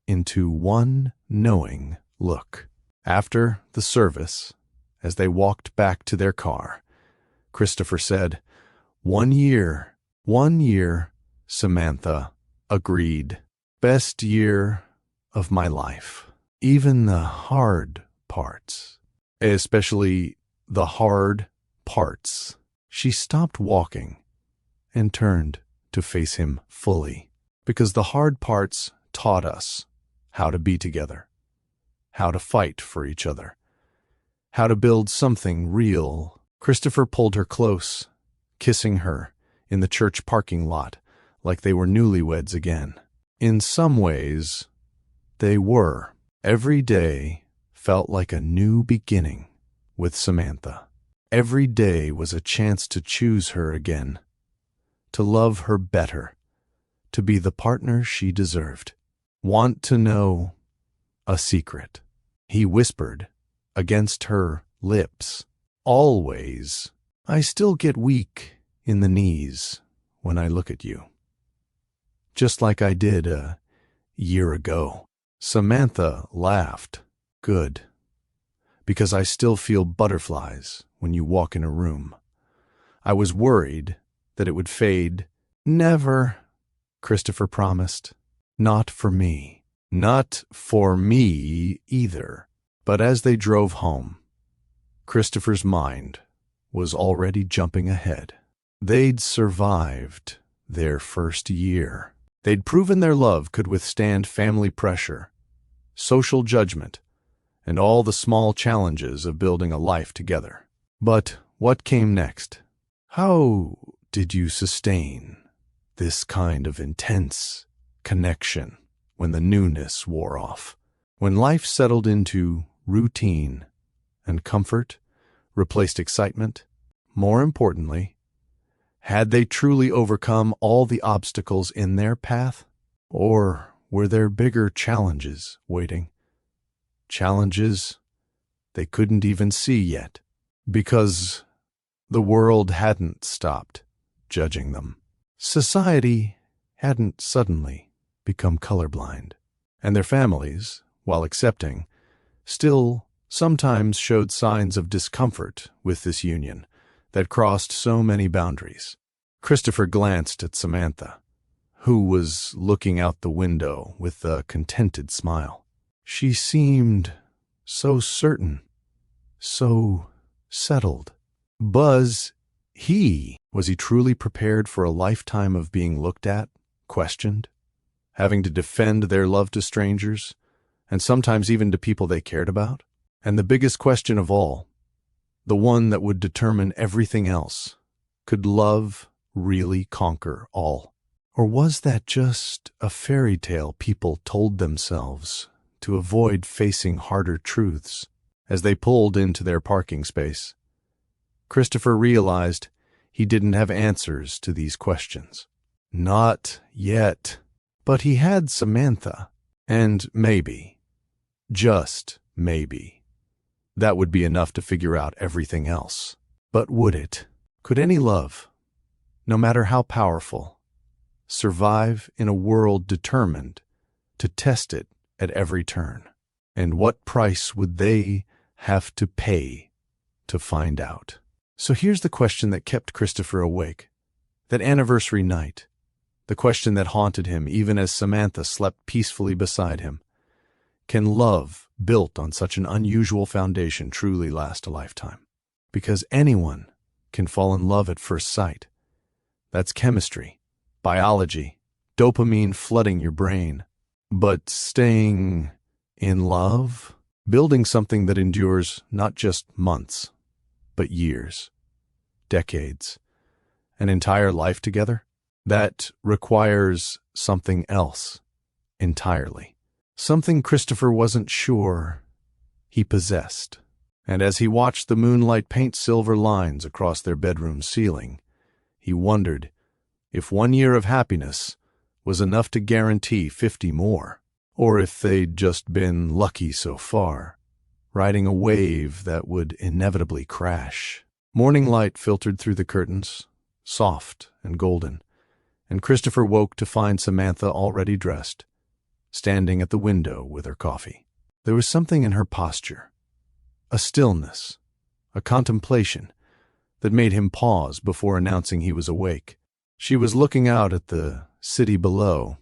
into one knowing look. After the service, as they walked back to their car, Christopher said, 1 year, 1 year, Samantha agreed. Best year of my life. Even the hard parts, especially the hard parts. She stopped walking and turned to face him fully, because the hard parts taught us how to be together, how to fight for each other, how to build something real. Christopher pulled her close, kissing her in the church parking lot like they were newlyweds again. In some ways, they were. Every day felt like a new beginning with Samantha. Every day was a chance to choose her again, to love her better, to be the partner she deserved. Want to know a secret? He whispered against her lips. Always. I still get weak in the knees when I look at you. Just like I did a year ago. Samantha laughed. Good. Because I still feel butterflies when you walk in a room. I was worried that it would fade. Never, Christopher promised. Not for me. Not for me either. But as they drove home, Christopher's mind was already jumping ahead. They'd survived their first year. They'd proven their love could withstand family pressure, social judgment, and all the small challenges of building a life together. But what came next? How did you sustain this kind of intense connection when the newness wore off? When life settled into routine and comfort replaced excitement? More importantly, had they truly overcome all the obstacles in their path? Or were there bigger challenges waiting? Challenges they couldn't even see yet, because the world hadn't stopped judging them. Society hadn't suddenly become colorblind, and their families, while accepting, still sometimes showed signs of discomfort with this union that crossed so many boundaries. Christopher glanced at Samantha, who was looking out the window with a contented smile. She seemed so certain, so settled. Was he truly prepared for a lifetime of being looked at, questioned, having to defend their love to strangers, and sometimes even to people they cared about? And the biggest question of all, the one that would determine everything else, could love really conquer all? Or was that just a fairy tale people told themselves to avoid facing harder truths? As they pulled into their parking space, Christopher realized he didn't have answers to these questions. Not yet. But he had Samantha, and maybe, just maybe, that would be enough to figure out everything else. But would it? Could any love, no matter how powerful, survive in a world determined to test it at every turn? And what price would they have to pay to find out? So here's the question that kept Christopher awake, that anniversary night, the question that haunted him even as Samantha slept peacefully beside him. Can love built on such an unusual foundation truly last a lifetime? Because anyone can fall in love at first sight. That's chemistry, biology, dopamine flooding your brain. But staying in love, building something that endures not just months, but years, decades, an entire life together, that requires something else entirely. Something Christopher wasn't sure he possessed. And as he watched the moonlight paint silver lines across their bedroom ceiling, he wondered if 1 year of happiness was enough to guarantee 50 more, or if they'd just been lucky so far, riding a wave that would inevitably crash. Morning light filtered through the curtains, soft and golden, and Christopher woke to find Samantha already dressed, standing at the window with her coffee. There was something in her posture, a stillness, a contemplation, that made him pause before announcing he was awake. She was looking out at the city below,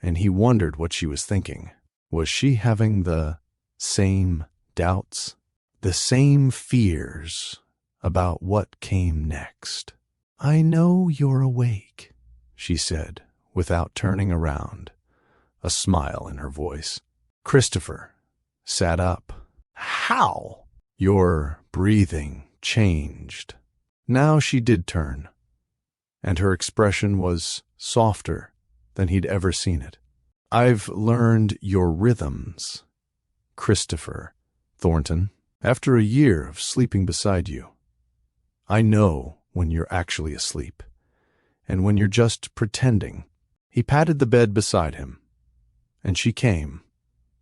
and he wondered what she was thinking. Was she having the same doubts, the same fears about what came next? "I know you're awake," she said, without turning around, a smile in her voice. Christopher sat up. "How?" Your breathing changed. Now she did turn, and her expression was softer than he'd ever seen it. "I've learned your rhythms, Christopher Thornton. After a year of sleeping beside you, I know when you're actually asleep, and when you're just pretending." He patted the bed beside him, and she came,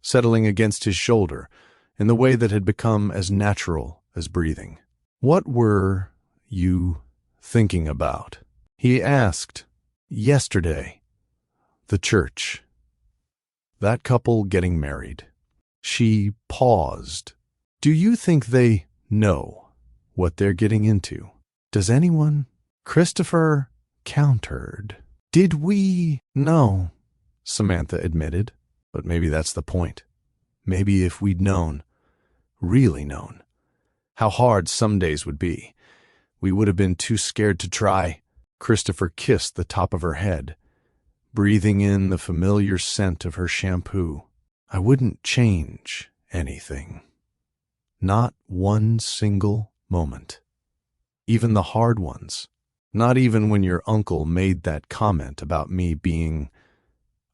settling against his shoulder in the way that had become as natural as breathing. "What were you thinking about?" he asked. "Yesterday. The church. That couple getting married." She paused. "Do you think they know what they're getting into? Does anyone?" Christopher countered. "Did we?" "No," Samantha admitted. "But maybe that's the point. Maybe if we'd known, really known, how hard some days would be, we would have been too scared to try." Christopher kissed the top of her head, breathing in the familiar scent of her shampoo. "I wouldn't change anything. Not one single moment. Even the hard ones. Not even when your uncle made that comment about me being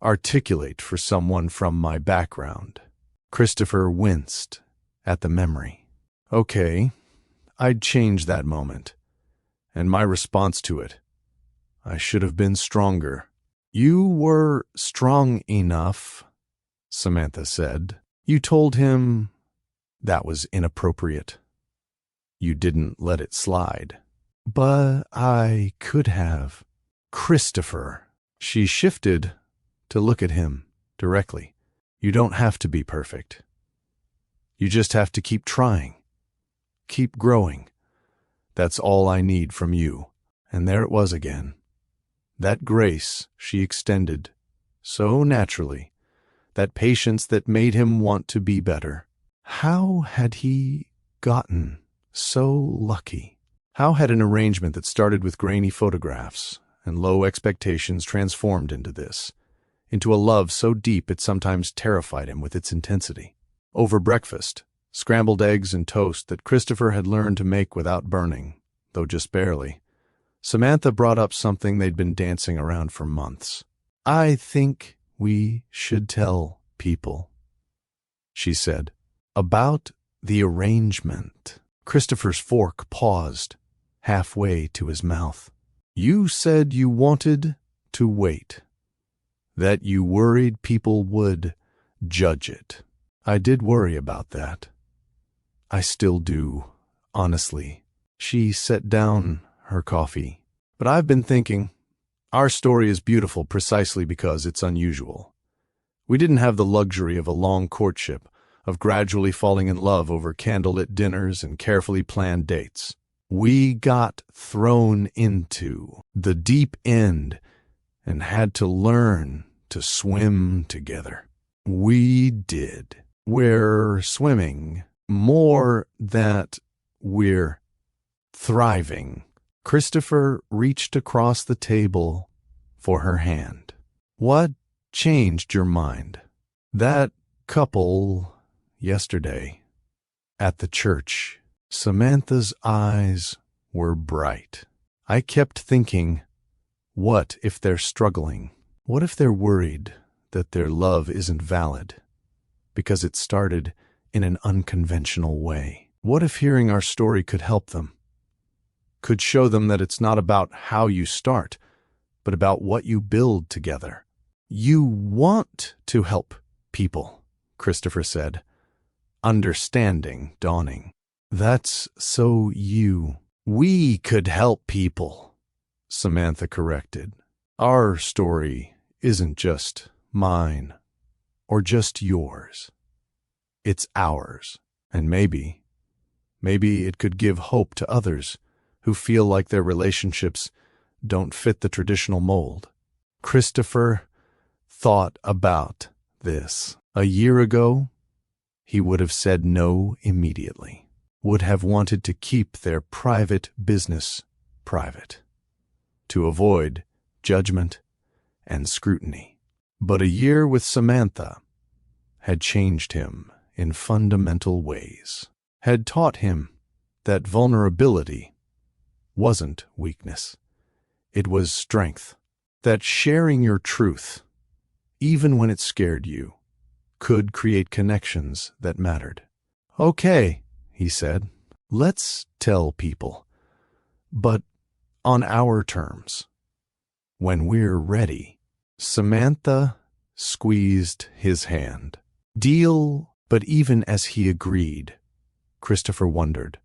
articulate for someone from my background." Christopher winced at the memory. "Okay, I'd change that moment. And my response to it. I should have been stronger." "You were strong enough," Samantha said. "You told him that was inappropriate. You didn't let it slide." "But I could have." "Christopher." She shifted to look at him directly. "You don't have to be perfect. You just have to keep trying. Keep growing. That's all I need from you." And there it was again. That grace she extended so naturally, that patience that made him want to be better. How had he gotten so lucky? How had an arrangement that started with grainy photographs and low expectations transformed into this, into a love so deep it sometimes terrified him with its intensity? Over breakfast, scrambled eggs and toast that Christopher had learned to make without burning, though just barely, Samantha brought up something they'd been dancing around for months. "I think we should tell people," she said, "about the arrangement." Christopher's fork paused, halfway to his mouth. "You said you wanted to wait, that you worried people would judge it." "I did worry about that. I still do, honestly." She set down her coffee. "But I've been thinking, our story is beautiful precisely because it's unusual. We didn't have the luxury of a long courtship, of gradually falling in love over candlelit dinners and carefully planned dates. We got thrown into the deep end and had to learn to swim together. We did. We're swimming more that we're thriving. Christopher reached across the table for her hand. What changed your mind? That couple yesterday at the church. Samantha's eyes were bright. I kept thinking, what if they're struggling? What if they're worried that their love isn't valid because it started in an unconventional way? What if hearing our story could help them? Could show them that it's not about how you start, but about what you build together. You want to help people, Christopher said, understanding dawning. That's so you. We could help people, Samantha corrected. Our story isn't just mine or just yours. It's ours, and maybe it could give hope to others who feel like their relationships don't fit the traditional mold. Christopher thought about this. A year ago, he would have said no immediately, would have wanted to keep their private business private, to avoid judgment and scrutiny. But a year with Samantha had changed him in fundamental ways, had taught him that vulnerability wasn't weakness. It was strength, that sharing your truth, even when it scared you, could create connections that mattered. Okay, he said, let's tell people, but on our terms, when we're ready. Samantha squeezed his hand. Deal, but even as he agreed, Christopher wondered,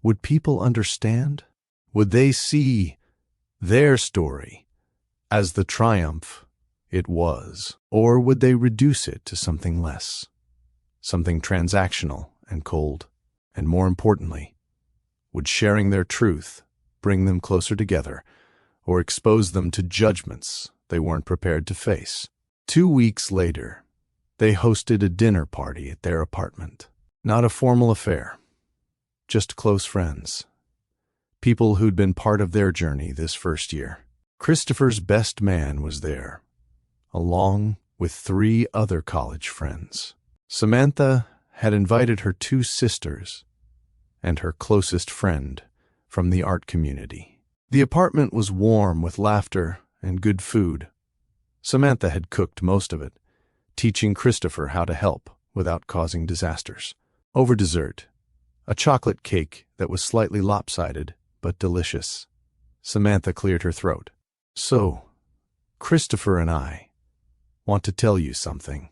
would people understand? Would they see their story as the triumph it was, or would they reduce it to something less, something transactional and cold? And more importantly, would sharing their truth bring them closer together or expose them to judgments they weren't prepared to face? 2 weeks later, they hosted a dinner party at their apartment. Not a formal affair, just close friends, people who'd been part of their journey this first year. Christopher's best man was there, along with 3 other college friends. Samantha had invited her 2 sisters and her closest friend from the art community. The apartment was warm with laughter and good food. Samantha had cooked most of it, teaching Christopher how to help without causing disasters. Over dessert, a chocolate cake that was slightly lopsided but delicious, Samantha cleared her throat. So, Christopher and I want to tell you something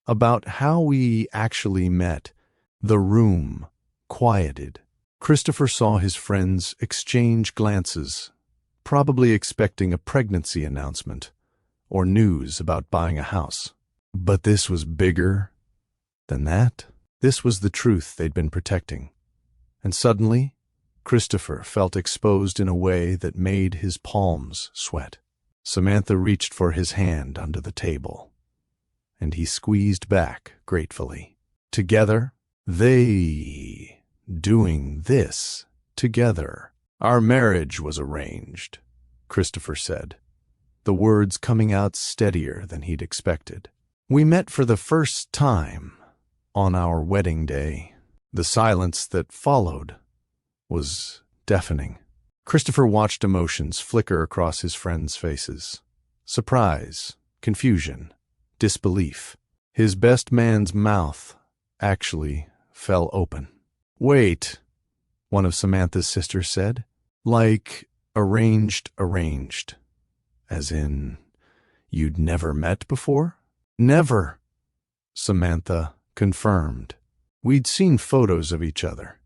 about how we actually met. The room quieted. Christopher saw his friends exchange glances, probably expecting a pregnancy announcement or news about buying a house. But this was bigger than that. This was the truth they'd been protecting. And suddenly, Christopher felt exposed in a way that made his palms sweat. Samantha reached for his hand under the table, and he squeezed back gratefully. Together, they doing this together. Our marriage was arranged, Christopher said, the words coming out steadier than he'd expected. We met for the first time on our wedding day. The silence that followed was deafening. Christopher watched emotions flicker across his friends' faces. Surprise, confusion, disbelief. His best man's mouth actually fell open. Wait, one of Samantha's sisters said. Like arranged. As in, you'd never met before? Never, Samantha confirmed. We'd seen photos of each other.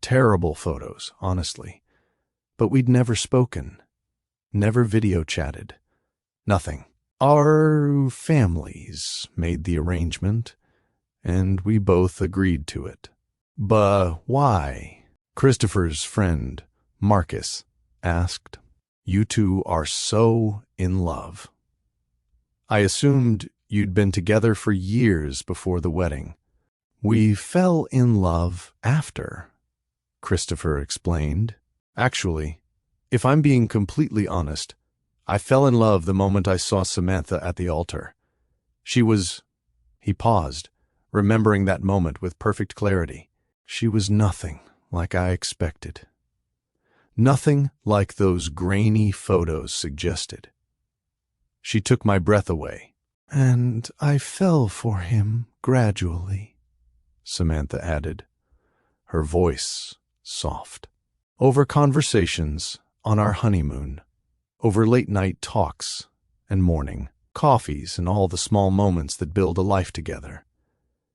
Terrible photos, honestly. But we'd never spoken, never video chatted, nothing. Our families made the arrangement, and we both agreed to it. But why? Christopher's friend, Marcus, asked. You two are so in love. I assumed you'd been together for years before the wedding. We fell in love after, Christopher explained. Actually, if I'm being completely honest, I fell in love the moment I saw Samantha at the altar. She was... He paused, remembering that moment with perfect clarity. She was nothing like I expected. Nothing like those grainy photos suggested. She took my breath away. And I fell for him gradually, Samantha added, her voice soft. Over conversations on our honeymoon, over late-night talks and morning coffees and all the small moments that build a life together.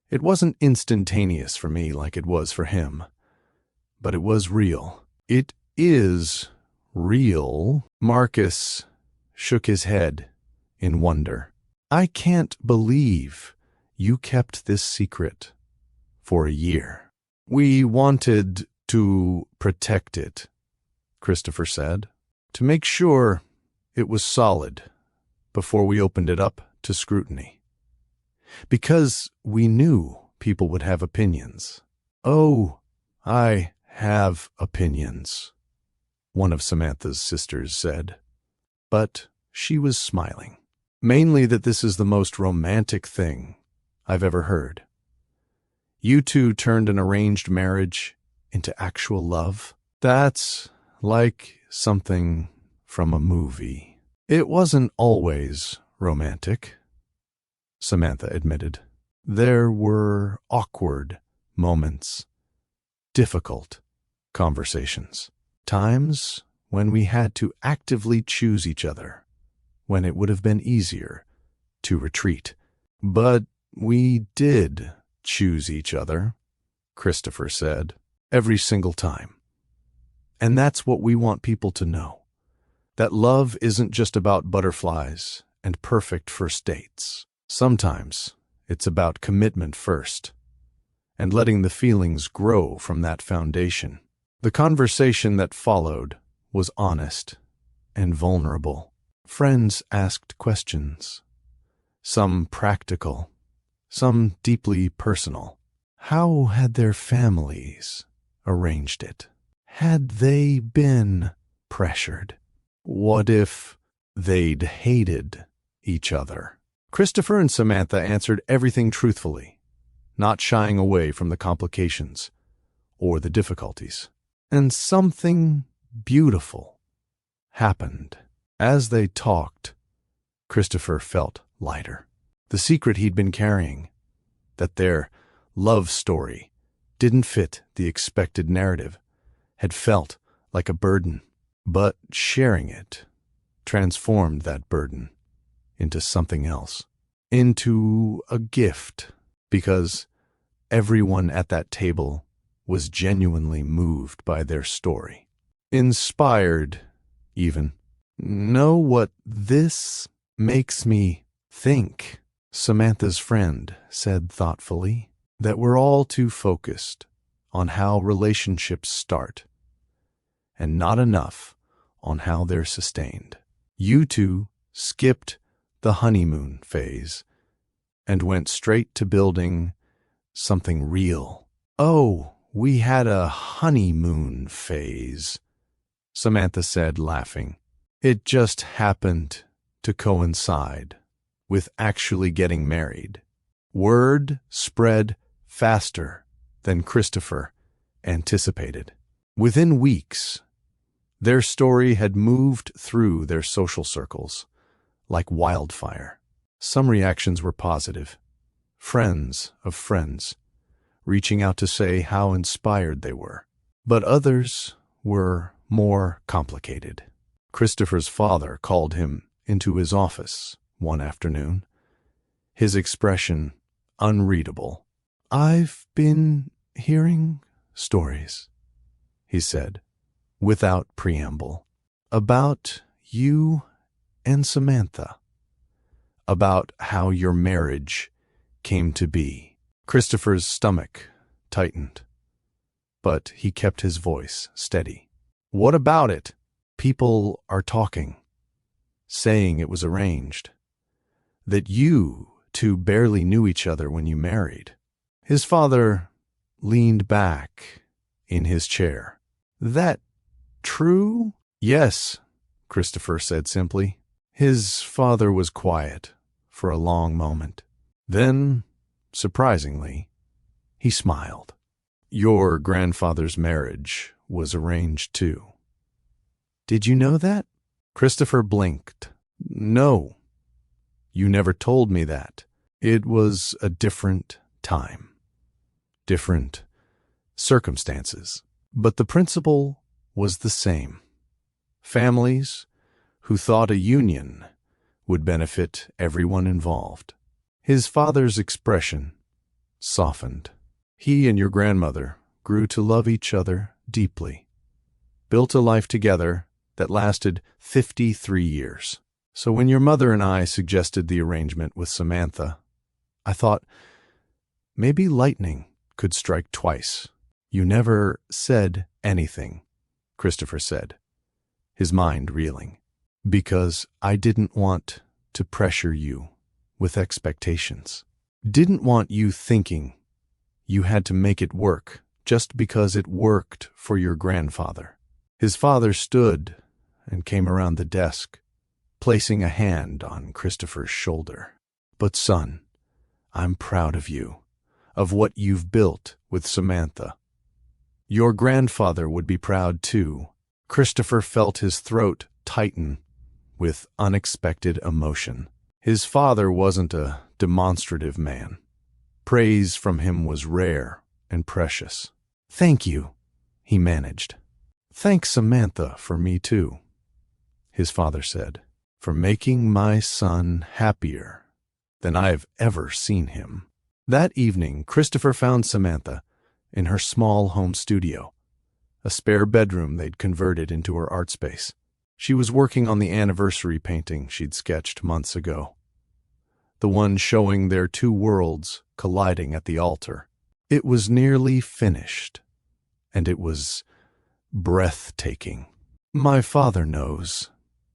It wasn't instantaneous for me like it was for him, but it was real. It is real. Marcus shook his head in wonder. I can't believe you kept this secret for a year. We wanted to protect it, Christopher said, to make sure it was solid before we opened it up to scrutiny. Because we knew people would have opinions. Oh, I have opinions, one of Samantha's sisters said. But she was smiling. Mainly that this is the most romantic thing I've ever heard. You two turned an arranged marriage into actual love. That's like something from a movie. It wasn't always romantic, Samantha admitted. There were awkward moments, difficult conversations, times when we had to actively choose each other, when it would have been easier to retreat. But we did choose each other, Christopher said, every single time. And that's what we want people to know, that love isn't just about butterflies and perfect first dates. Sometimes it's about commitment first, and letting the feelings grow from that foundation. The conversation that followed was honest and vulnerable. Friends asked questions, some practical, some deeply personal. How had their families arranged it? Had they been pressured? What if they'd hated each other? Christopher and Samantha answered everything truthfully, not shying away from the complications or the difficulties. And something beautiful happened. As they talked, Christopher felt lighter. The secret he'd been carrying, that their love story didn't fit the expected narrative, had felt like a burden. But sharing it transformed that burden into something else, into a gift, because everyone at that table was genuinely moved by their story. Inspired, even. Know what this makes me think, Samantha's friend said thoughtfully, that we're all too focused on how relationships start, and not enough on how they're sustained. You two skipped the honeymoon phase and went straight to building something real. Oh, we had a honeymoon phase, Samantha said, laughing. It just happened to coincide with actually getting married. Word spread faster than Christopher anticipated. Within weeks, their story had moved through their social circles like wildfire. Some reactions were positive. Friends of friends reaching out to say how inspired they were. But others were more complicated. Christopher's father called him into his office one afternoon, his expression unreadable. I've been hearing stories, he said, without preamble, about you and Samantha, about how your marriage came to be. Christopher's stomach tightened, but he kept his voice steady. What about it? People are talking, saying it was arranged, that you two barely knew each other when you married. His father leaned back in his chair. That true? Yes, Christopher said simply. His father was quiet for a long moment. Then, surprisingly, he smiled. Your grandfather's marriage was arranged too. Did you know that? Christopher blinked. No, you never told me that. It was a different time, different circumstances, but the principle was the same. Families who thought a union would benefit everyone involved. His father's expression softened. He and your grandmother grew to love each other deeply, built a life together that lasted 53 years. So when your mother and I suggested the arrangement with Samantha, I thought maybe lightning could strike twice. You never said anything, Christopher said, his mind reeling, because I didn't want to pressure you with expectations. Didn't want you thinking you had to make it work just because it worked for your grandfather. His father stood and came around the desk, placing a hand on Christopher's shoulder. But son, I'm proud of you, of what you've built with Samantha. Your grandfather would be proud too. Christopher felt his throat tighten with unexpected emotion. His father wasn't a demonstrative man. Praise from him was rare and precious. Thank you, he managed. Thank Samantha for me too, his father said, for making my son happier than I've ever seen him. That evening, Christopher found Samantha in her small home studio, a spare bedroom they'd converted into her art space. She was working on the anniversary painting she'd sketched months ago, the one showing their two worlds colliding at the altar. It was nearly finished, and it was breathtaking. My father knows,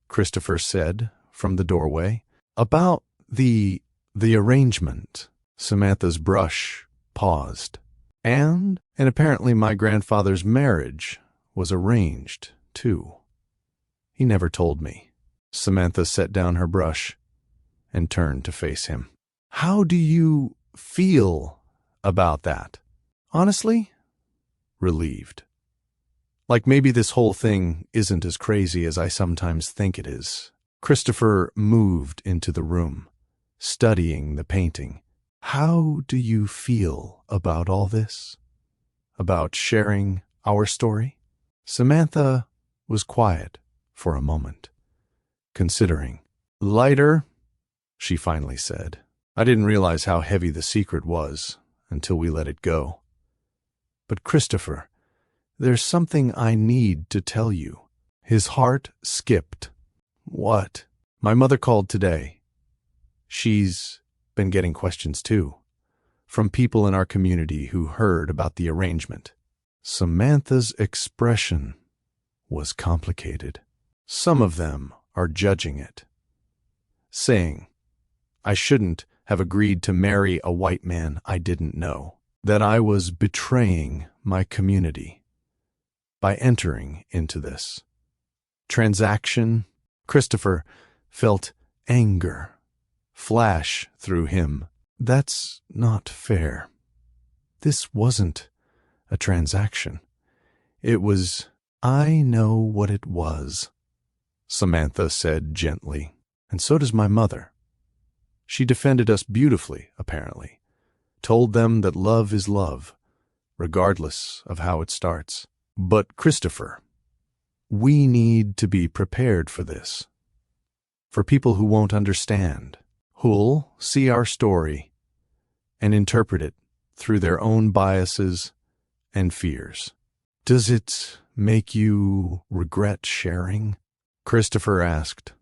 Christopher said from the doorway. About the arrangement. Samantha's brush paused. And apparently my grandfather's marriage was arranged, too. He never told me. Samantha set down her brush and turned to face him. How do you feel about that? Honestly, relieved. Like maybe this whole thing isn't as crazy as I sometimes think it is. Christopher moved into the room, studying the painting. How do you feel about all this? About sharing our story? Samantha was quiet for a moment, considering. Lighter, she finally said. I didn't realize how heavy the secret was until we let it go. But Christopher, there's something I need to tell you. His heart skipped. What? My mother called today. She's been getting questions too, from people in our community who heard about the arrangement. Samantha's expression was complicated. Some of them are judging it, saying I shouldn't have agreed to marry a white man I didn't know, that I was betraying my community by entering into this transaction. Christopher felt anger flash through him. That's not fair. This wasn't a transaction. It was, I know what it was, Samantha said gently. And so does my mother. She defended us beautifully, apparently. Told them that love is love, regardless of how it starts. But Christopher, we need to be prepared for this. For people who won't understand, who'll see our story and interpret it through their own biases and fears. Does it make you regret sharing? Christopher asked.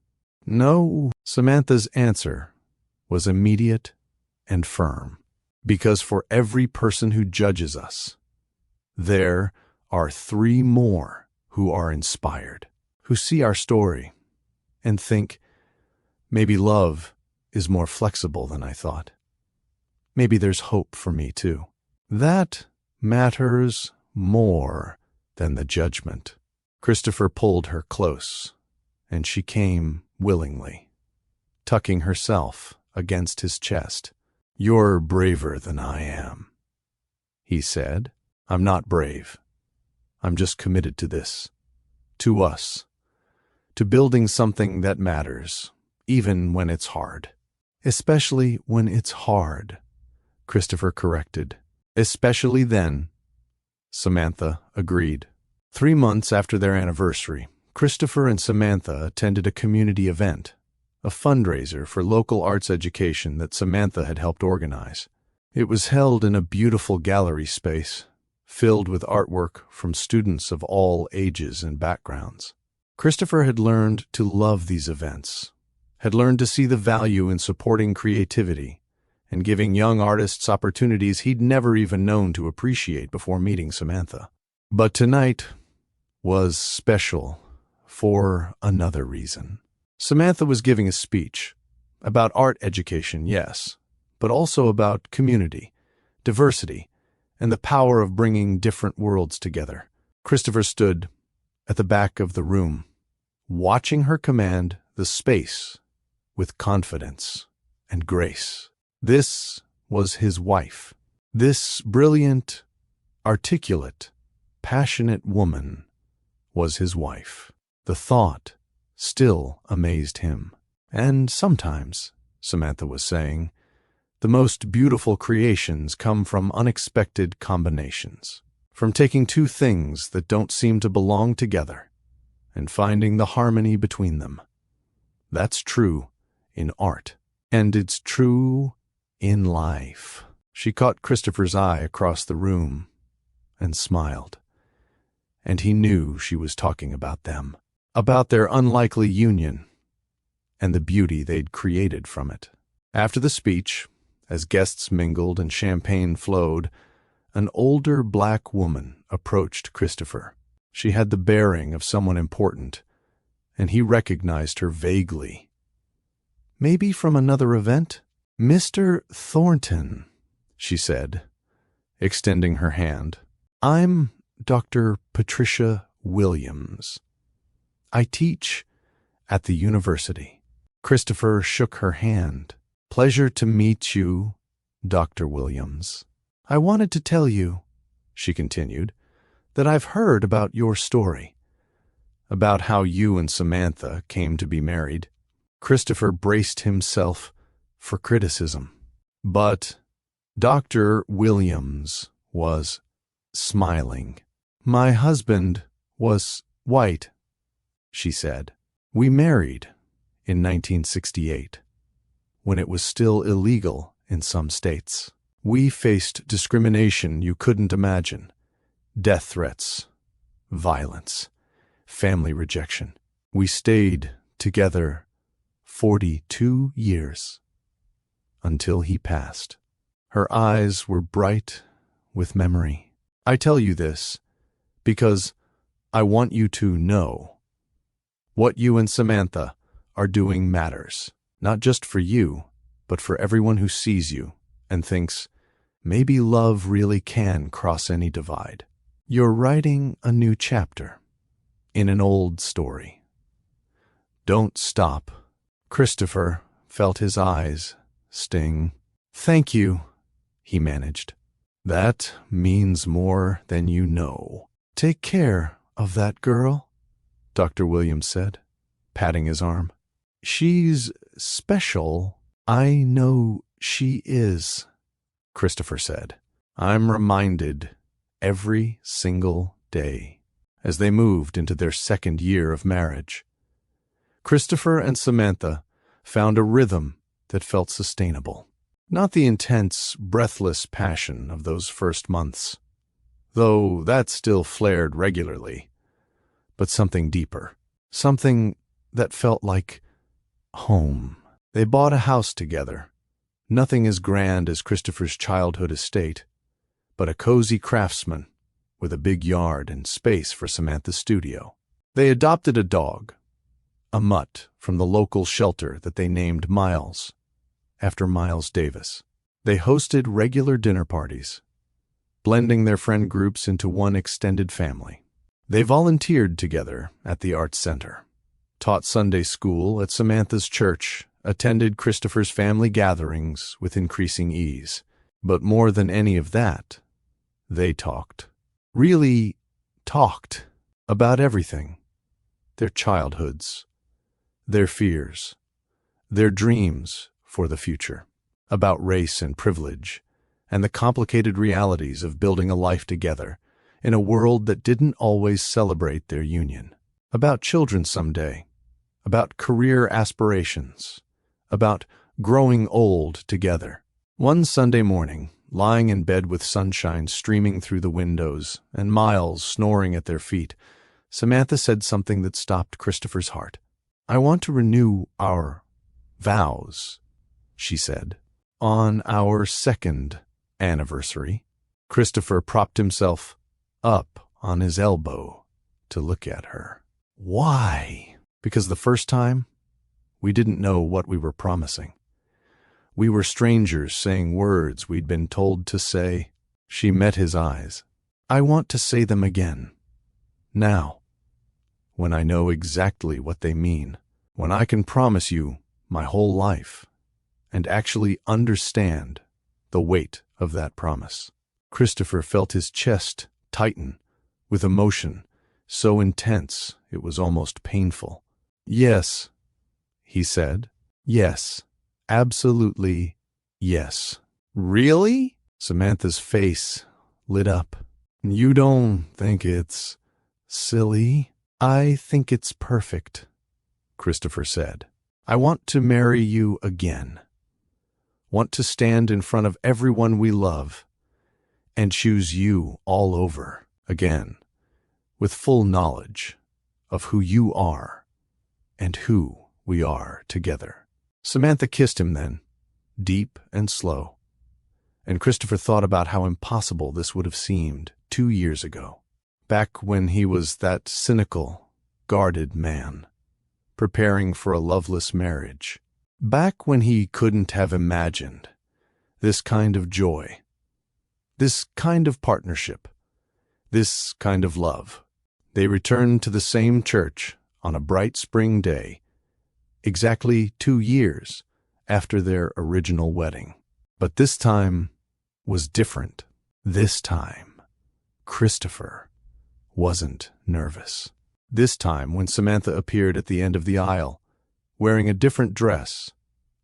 No, Samantha's answer was immediate and firm. Because for every person who judges us, there are 3 more who are inspired, who see our story and think, maybe love is more flexible than I thought. Maybe there's hope for me too. That matters more than the judgment. Christopher pulled her close, and she came willingly, tucking herself against his chest. "You're braver than I am," he said. "I'm not brave. I'm just committed to this, to us, to building something that matters, even when it's hard." "Especially when it's hard," Christopher corrected. "Especially then," Samantha agreed. 3 months after their anniversary, Christopher and Samantha attended a community event, a fundraiser for local arts education that Samantha had helped organize. It was held in a beautiful gallery space, filled with artwork from students of all ages and backgrounds. Christopher had learned to love these events, had learned to see the value in supporting creativity and giving young artists opportunities he'd never even known to appreciate before meeting Samantha. But tonight was special for another reason. Samantha was giving a speech about art education, yes, but also about community, diversity, and the power of bringing different worlds together. Christopher stood at the back of the room, watching her command the space with confidence and grace. This was his wife. This brilliant, articulate, passionate woman was his wife. The thought still amazed him. And sometimes, Samantha was saying, the most beautiful creations come from unexpected combinations, from taking two things that don't seem to belong together and finding the harmony between them. That's true in art, and it's true in life. She caught Christopher's eye across the room and smiled, and he knew she was talking about them, about their unlikely union and the beauty they'd created from it. After the speech, as guests mingled and champagne flowed, an older black woman approached Christopher. She had the bearing of someone important, and he recognized her vaguely. Maybe from another event? "Mr. Thornton," she said, extending her hand. "I'm Dr. Patricia Williams. I teach at the university." Christopher shook her hand. "Pleasure to meet you, Dr. Williams. I wanted to tell you," she continued, "that I've heard about your story, about how you and Samantha came to be married." Christopher braced himself for criticism. But Dr. Williams was smiling. "My husband was white," she said. "We married in 1968, when it was still illegal in some states. We faced discrimination you couldn't imagine, death threats, violence, family rejection. We stayed together 42 years until he passed." Her eyes were bright with memory. "I tell you this because I want you to know what you and Samantha are doing matters, not just for you, but for everyone who sees you and thinks, maybe love really can cross any divide. You're writing a new chapter in an old story. Don't stop." Christopher felt his eyes sting. "Thank you," he managed. "That means more than you know. Take care of that girl," Dr. Williams said, patting his arm. "She's special." "I know she is," Christopher said. "I'm reminded every single day." As they moved into their second year of marriage, Christopher and Samantha found a rhythm that felt sustainable. Not the intense, breathless passion of those first months, though that still flared regularly, but something deeper, something that felt like home. They bought a house together, nothing as grand as Christopher's childhood estate, but a cozy craftsman with a big yard and space for Samantha's studio. They adopted a dog, a mutt from the local shelter that they named Miles, after Miles Davis. They hosted regular dinner parties, blending their friend groups into one extended family. They volunteered together at the Arts Center, taught Sunday school at Samantha's church, attended Christopher's family gatherings with increasing ease. But more than any of that, they talked. Really talked about everything. Their childhoods, their fears, their dreams for the future, about race and privilege, and the complicated realities of building a life together in a world that didn't always celebrate their union, about children someday, about career aspirations, about growing old together. One Sunday morning, lying in bed with sunshine streaming through the windows and Miles snoring at their feet, Samantha said something that stopped Christopher's heart. "I want to renew our vows," she said, "on our second anniversary." Christopher propped himself up on his elbow to look at her. "Why?" "Because the first time, we didn't know what we were promising. We were strangers saying words we'd been told to say." She met his eyes. "I want to say them again. Now, when I know exactly what they mean, when I can promise you my whole life and actually understand the weight of that promise." Christopher felt his chest tighten with emotion so intense it was almost painful. "Yes," he said. "Yes, absolutely yes." "Really?" Samantha's face lit up. "You don't think it's silly?" "I think it's perfect," Christopher said. "I want to marry you again. Want to stand in front of everyone we love and choose you all over again, with full knowledge of who you are and who we are together." Samantha kissed him then, deep and slow, and Christopher thought about how impossible this would have seemed 2 years ago, back when he was that cynical, guarded man, preparing for a loveless marriage, back when he couldn't have imagined this kind of joy, this kind of partnership, this kind of love. They returned to the same church on a bright spring day, exactly 2 years after their original wedding. But this time was different. This time, Christopher wasn't nervous. This time, when Samantha appeared at the end of the aisle, wearing a different dress,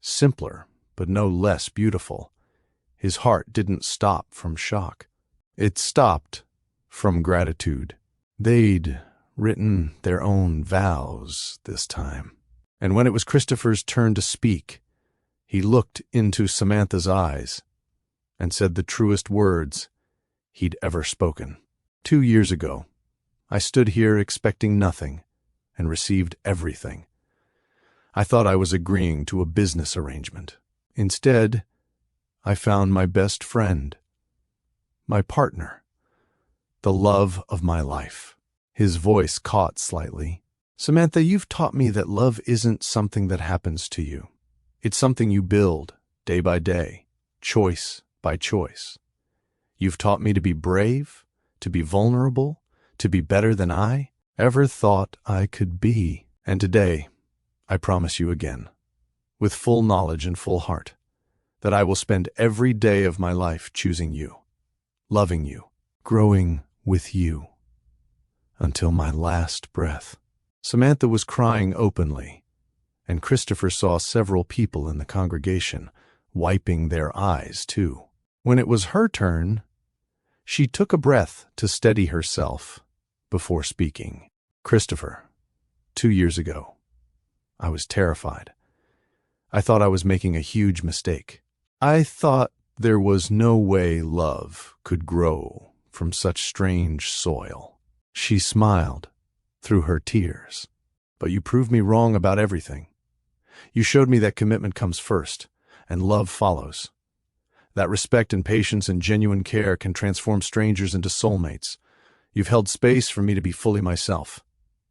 simpler but no less beautiful, his heart didn't stop from shock. It stopped from gratitude. They'd written their own vows this time. And when it was Christopher's turn to speak, he looked into Samantha's eyes and said the truest words he'd ever spoken. 2 years ago, I stood here expecting nothing and received everything. I thought I was agreeing to a business arrangement. Instead, I found my best friend, my partner, the love of my life. His voice caught slightly. "Samantha, you've taught me that love isn't something that happens to you. It's something you build day by day, choice by choice. You've taught me to be brave, to be vulnerable, to be better than I ever thought I could be. And today, I promise you again, with full knowledge and full heart, that I will spend every day of my life choosing you, loving you, growing with you, until my last breath." Samantha was crying openly, and Christopher saw several people in the congregation wiping their eyes too. When it was her turn, she took a breath to steady herself before speaking. "Christopher, 2 years ago, I was terrified. I thought I was making a huge mistake. I thought there was no way love could grow from such strange soil." She smiled through her tears. "But you proved me wrong about everything. You showed me that commitment comes first, and love follows. That respect and patience and genuine care can transform strangers into soulmates. You've held space for me to be fully myself.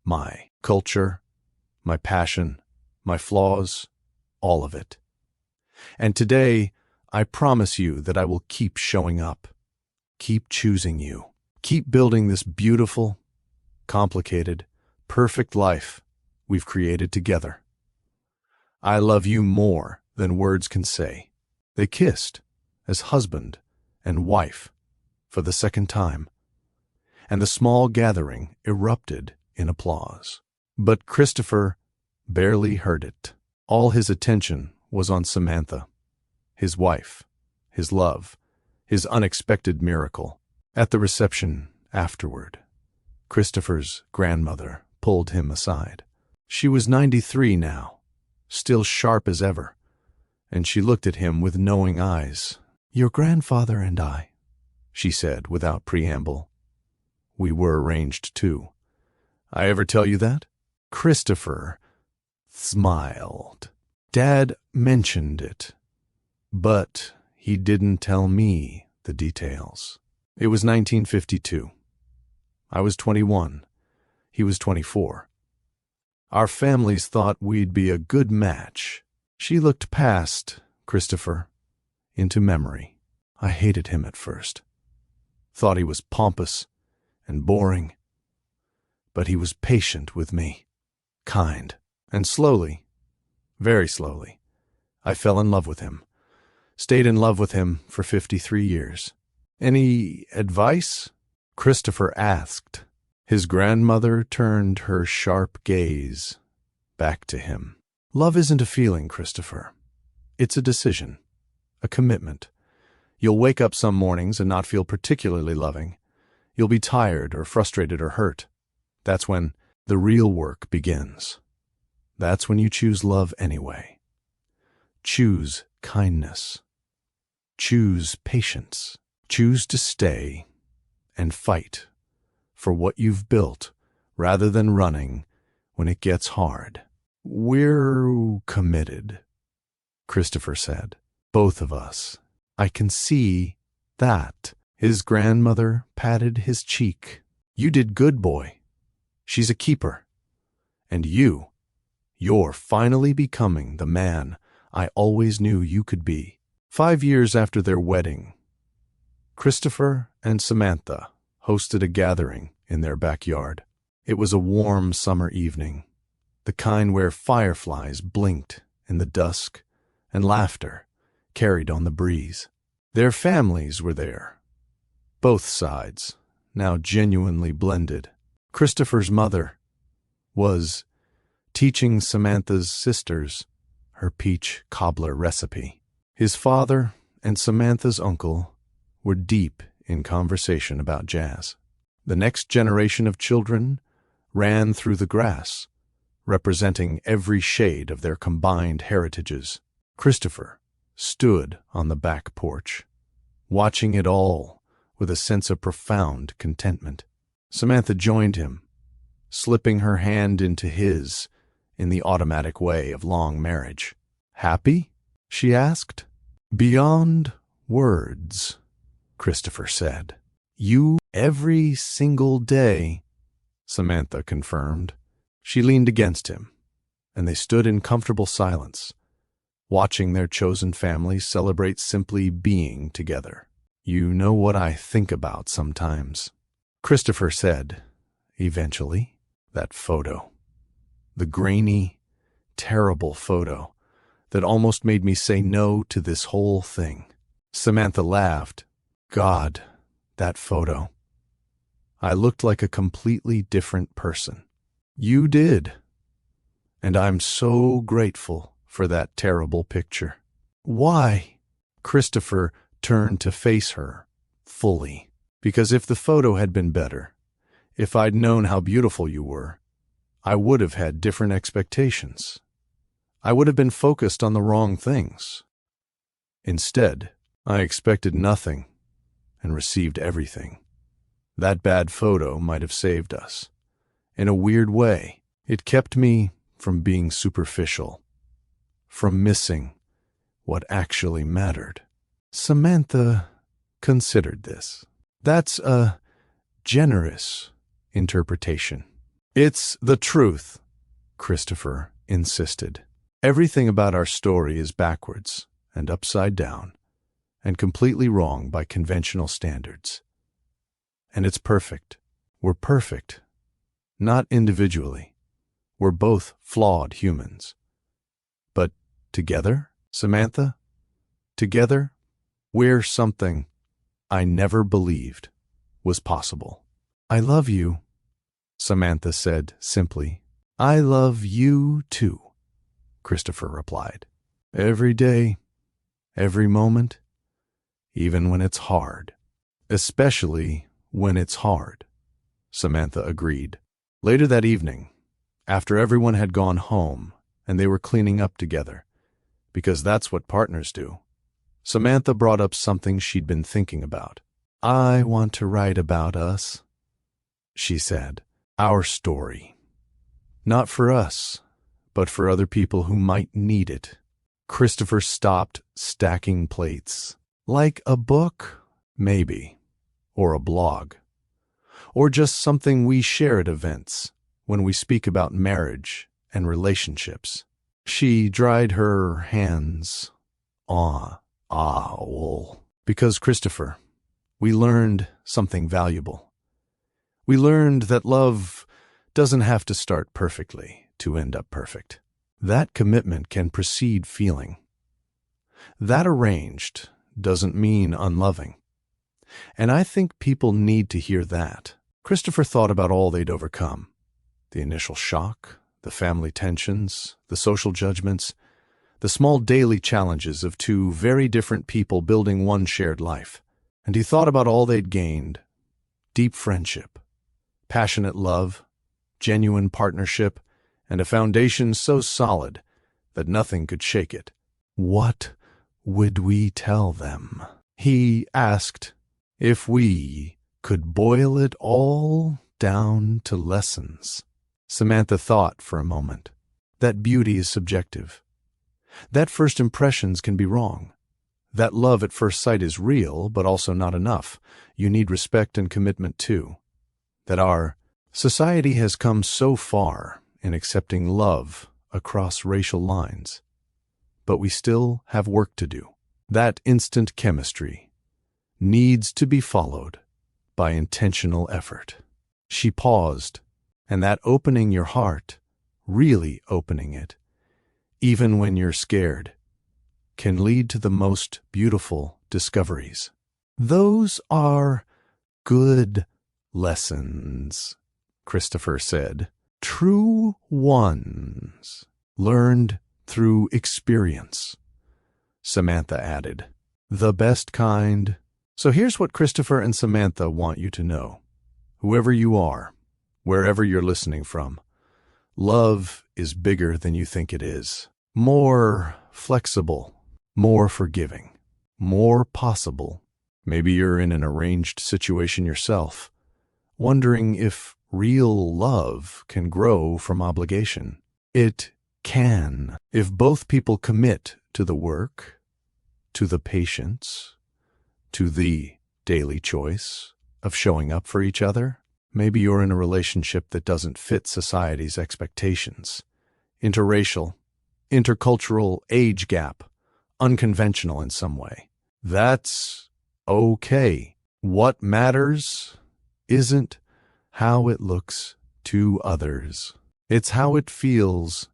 My culture, my passion, my flaws, all of it. And today, I promise you that I will keep showing up. keep choosing you. Keep building this beautiful, complicated, perfect life we've created together. I love you more than words can say." They kissed as husband and wife for the second time, and the small gathering erupted in applause. But Christopher barely heard it. All his attention was on Samantha, his wife, his love, his unexpected miracle. At the reception afterward, Christopher's grandmother pulled him aside. She was 93 now, still sharp as ever, and she looked at him with knowing eyes. "Your grandfather and I," she said without preamble. "We were arranged too. I ever tell you that?" Christopher smiled. "Dad mentioned it, but he didn't tell me the details." It was 1952. I was 21. He was 24. Our families thought we'd be a good match. She looked past Christopher into memory. I hated him at first. Thought he was pompous and boring. But he was patient with me, kind, and slowly, very slowly, I fell in love with him. Stayed in love with him for 53 years. "Any advice?" Christopher asked. His grandmother turned her sharp gaze back to him. "Love isn't a feeling, Christopher. It's a decision, a commitment. You'll wake up some mornings and not feel particularly loving. You'll be tired or frustrated or hurt. That's when the real work begins. That's when you choose love anyway. Choose kindness. Choose patience. Choose to stay and fight for what you've built rather than running when it gets hard." "We're committed," Christopher said. "Both of us. I can see that." His grandmother patted his cheek. "You did good, boy. She's a keeper. And you're finally becoming the man I always knew you could be." 5 years after their wedding, Christopher and Samantha hosted a gathering in their backyard. It was a warm summer evening, the kind where fireflies blinked in the dusk and laughter carried on the breeze. Their families were there, both sides, now genuinely blended. Christopher's mother was teaching Samantha's sisters her peach cobbler recipe. His father and Samantha's uncle were deep in conversation about jazz. The next generation of children ran through the grass, representing every shade of their combined heritages. Christopher stood on the back porch, watching it all with a sense of profound contentment. Samantha joined him, slipping her hand into his in the automatic way of long marriage. "Happy?" she asked. "Beyond words," Christopher said. "You every single day," Samantha confirmed. She leaned against him, and they stood in comfortable silence, watching their chosen family celebrate simply being together. "You know what I think about sometimes," Christopher said, eventually. "That photo. The grainy, terrible photo that almost made me say no to this whole thing." Samantha laughed. "God, that photo. I looked like a completely different person." "You did. And I'm so grateful for that terrible picture." "Why?" Christopher turned to face her fully. "Because if the photo had been better, if I'd known how beautiful you were, I would have had different expectations. I would have been focused on the wrong things. Instead, I expected nothing and received everything. That bad photo might have saved us. In a weird way, it kept me from being superficial, from missing what actually mattered." Samantha considered this. "That's a generous interpretation." "It's the truth," Christopher insisted. "Everything about our story is backwards and upside down and completely wrong by conventional standards. And it's perfect. We're perfect. Not individually. We're both flawed humans. But together, Samantha? Together, we're something I never believed was possible. I love you, Samantha said simply. I love you too, Christopher replied. Every day, every moment, even when it's hard. Especially when it's hard, Samantha agreed. Later that evening, after everyone had gone home and they were cleaning up together, because that's what partners do, Samantha brought up something she'd been thinking about. I want to write about us, she said. Our story. Not for us, but for other people who might need it. Christopher stopped stacking plates. Like a book? Maybe. Or a blog. Or just something we share at events when we speak about marriage and relationships. She dried her hands. Because Christopher, we learned something valuable. We learned that love doesn't have to start perfectly to end up perfect. That commitment can precede feeling. That arranged doesn't mean unloving. And I think people need to hear that. Christopher thought about all they'd overcome. The initial shock, the family tensions, the social judgments, the small daily challenges of two very different people building one shared life. And he thought about all they'd gained. Deep friendship, passionate love, genuine partnership, and a foundation so solid that nothing could shake it. What would we tell them? He asked if we could boil it all down to lessons. Samantha thought for a moment. That beauty is subjective. That first impressions can be wrong. That love at first sight is real, but also not enough. You need respect and commitment too. That our society has come so far in accepting love across racial lines. But we still have work to do. That instant chemistry needs to be followed by intentional effort. She paused, and that opening your heart, really opening it, even when you're scared, can lead to the most beautiful discoveries. Those are good lessons, Christopher said. True ones, learned through experience, Samantha added. The best kind. So here's what Christopher and Samantha want you to know. Whoever you are, wherever you're listening from, love is bigger than you think it is. More flexible, more forgiving, more possible. Maybe you're in an arranged situation yourself, wondering if real love can grow from obligation. It can, if both people commit to the work, to the patience, to the daily choice of showing up for each other. Maybe you're in a relationship that doesn't fit society's expectations. Interracial, intercultural, age gap, unconventional in some way. That's okay. What matters isn't how it looks to others. It's how it feels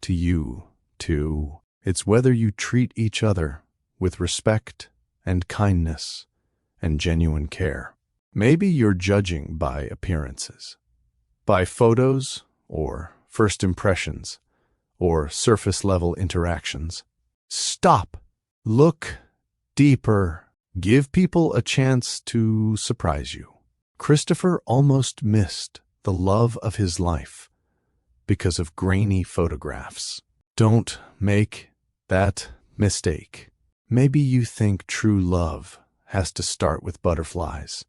to you, too. It's whether you treat each other with respect and kindness and genuine care. Maybe you're judging by appearances, by photos or first impressions or surface-level interactions. Stop. Look deeper. Give people a chance to surprise you. Christopher almost missed the love of his life because of grainy photographs. Don't make that mistake. Maybe you think true love has to start with butterflies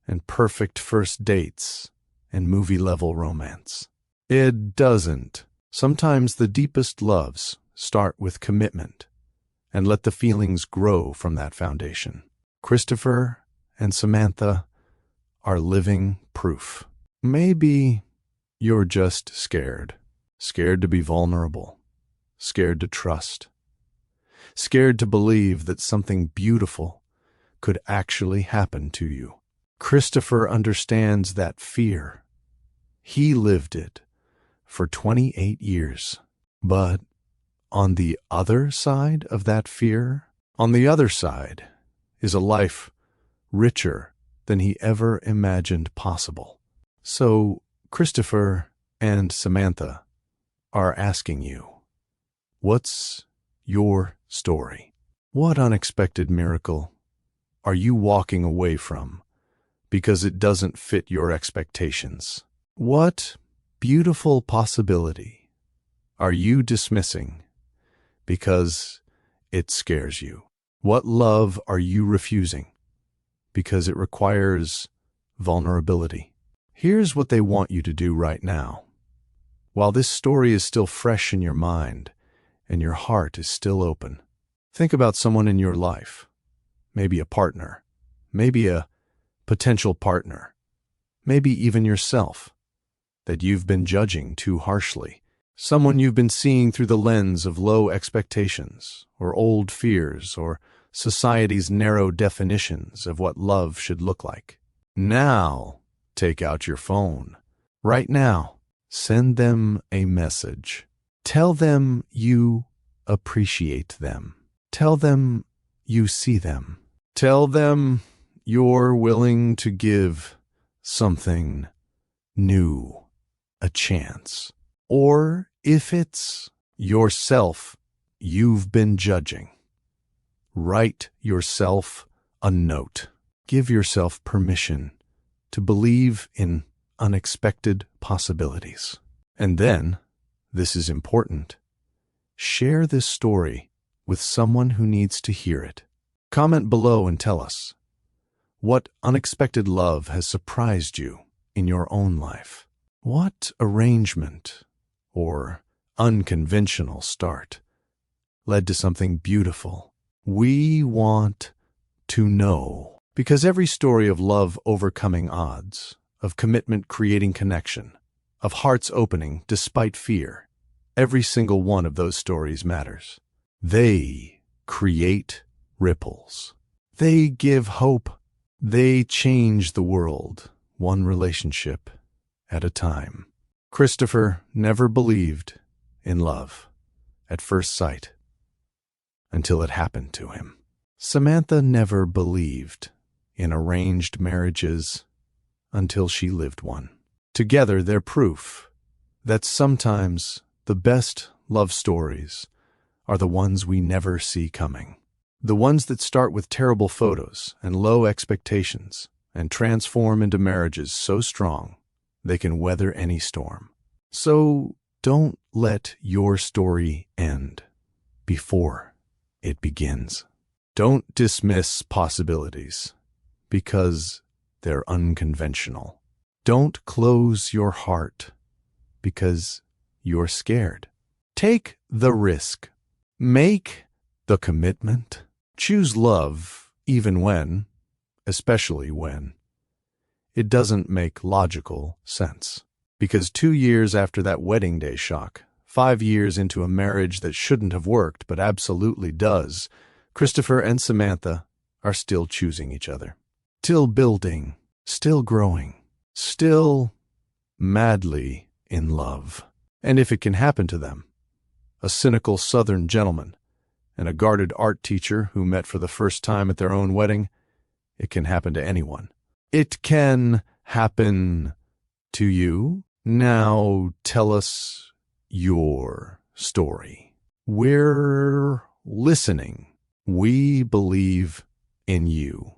and perfect first dates and movie-level romance. It doesn't. Sometimes the deepest loves start with commitment and let the feelings grow from that foundation. Christopher and Samantha are living proof. Maybe you're just scared. Scared to be vulnerable. Scared to trust. Scared to believe that something beautiful could actually happen to you. Christopher understands that fear. He lived it for 28 years. But on the other side of that fear, on the other side, is a life richer than he ever imagined possible. So Christopher and Samantha are asking you, what's your story? What unexpected miracle are you walking away from because it doesn't fit your expectations? What beautiful possibility are you dismissing because it scares you? What love are you refusing because it requires vulnerability? Here's what they want you to do right now. While this story is still fresh in your mind and your heart is still open, think about someone in your life, maybe a partner, maybe a potential partner, maybe even yourself, that you've been judging too harshly. Someone you've been seeing through the lens of low expectations or old fears or society's narrow definitions of what love should look like. Now, take out your phone. Right now, send them a message. Tell them you appreciate them. Tell them you see them. Tell them you're willing to give something new a chance. Or if it's yourself you've been judging, write yourself a note. Give yourself permission to believe in unexpected possibilities. And then, this is important, share this story with someone who needs to hear it. Comment below and tell us what unexpected love has surprised you in your own life. What arrangement or unconventional start led to something beautiful? We want to know, because every story of love overcoming odds, of commitment creating connection, of hearts opening despite fear, every single one of those stories matters. They create ripples. They give hope. They change the world, one relationship at a time. Christopher never believed in love at first sight until it happened to him. Samantha never believed in arranged marriages until she lived one. Together, they're proof that sometimes the best love stories are the ones we never see coming. The ones that start with terrible photos and low expectations and transform into marriages so strong they can weather any storm. So don't let your story end before it begins. Don't dismiss possibilities because they're unconventional. Don't close your heart because you're scared. Take the risk. Make the commitment. Choose love even when, especially when, it doesn't make logical sense. Because 2 years after that wedding day shock, 5 years into a marriage that shouldn't have worked but absolutely does, Christopher and Samantha are still choosing each other. Still building, still growing, still madly in love. And if it can happen to them, a cynical Southern gentleman and a guarded art teacher who met for the first time at their own wedding, it can happen to anyone. It can happen to you. Now tell us your story. We're listening. We believe in you.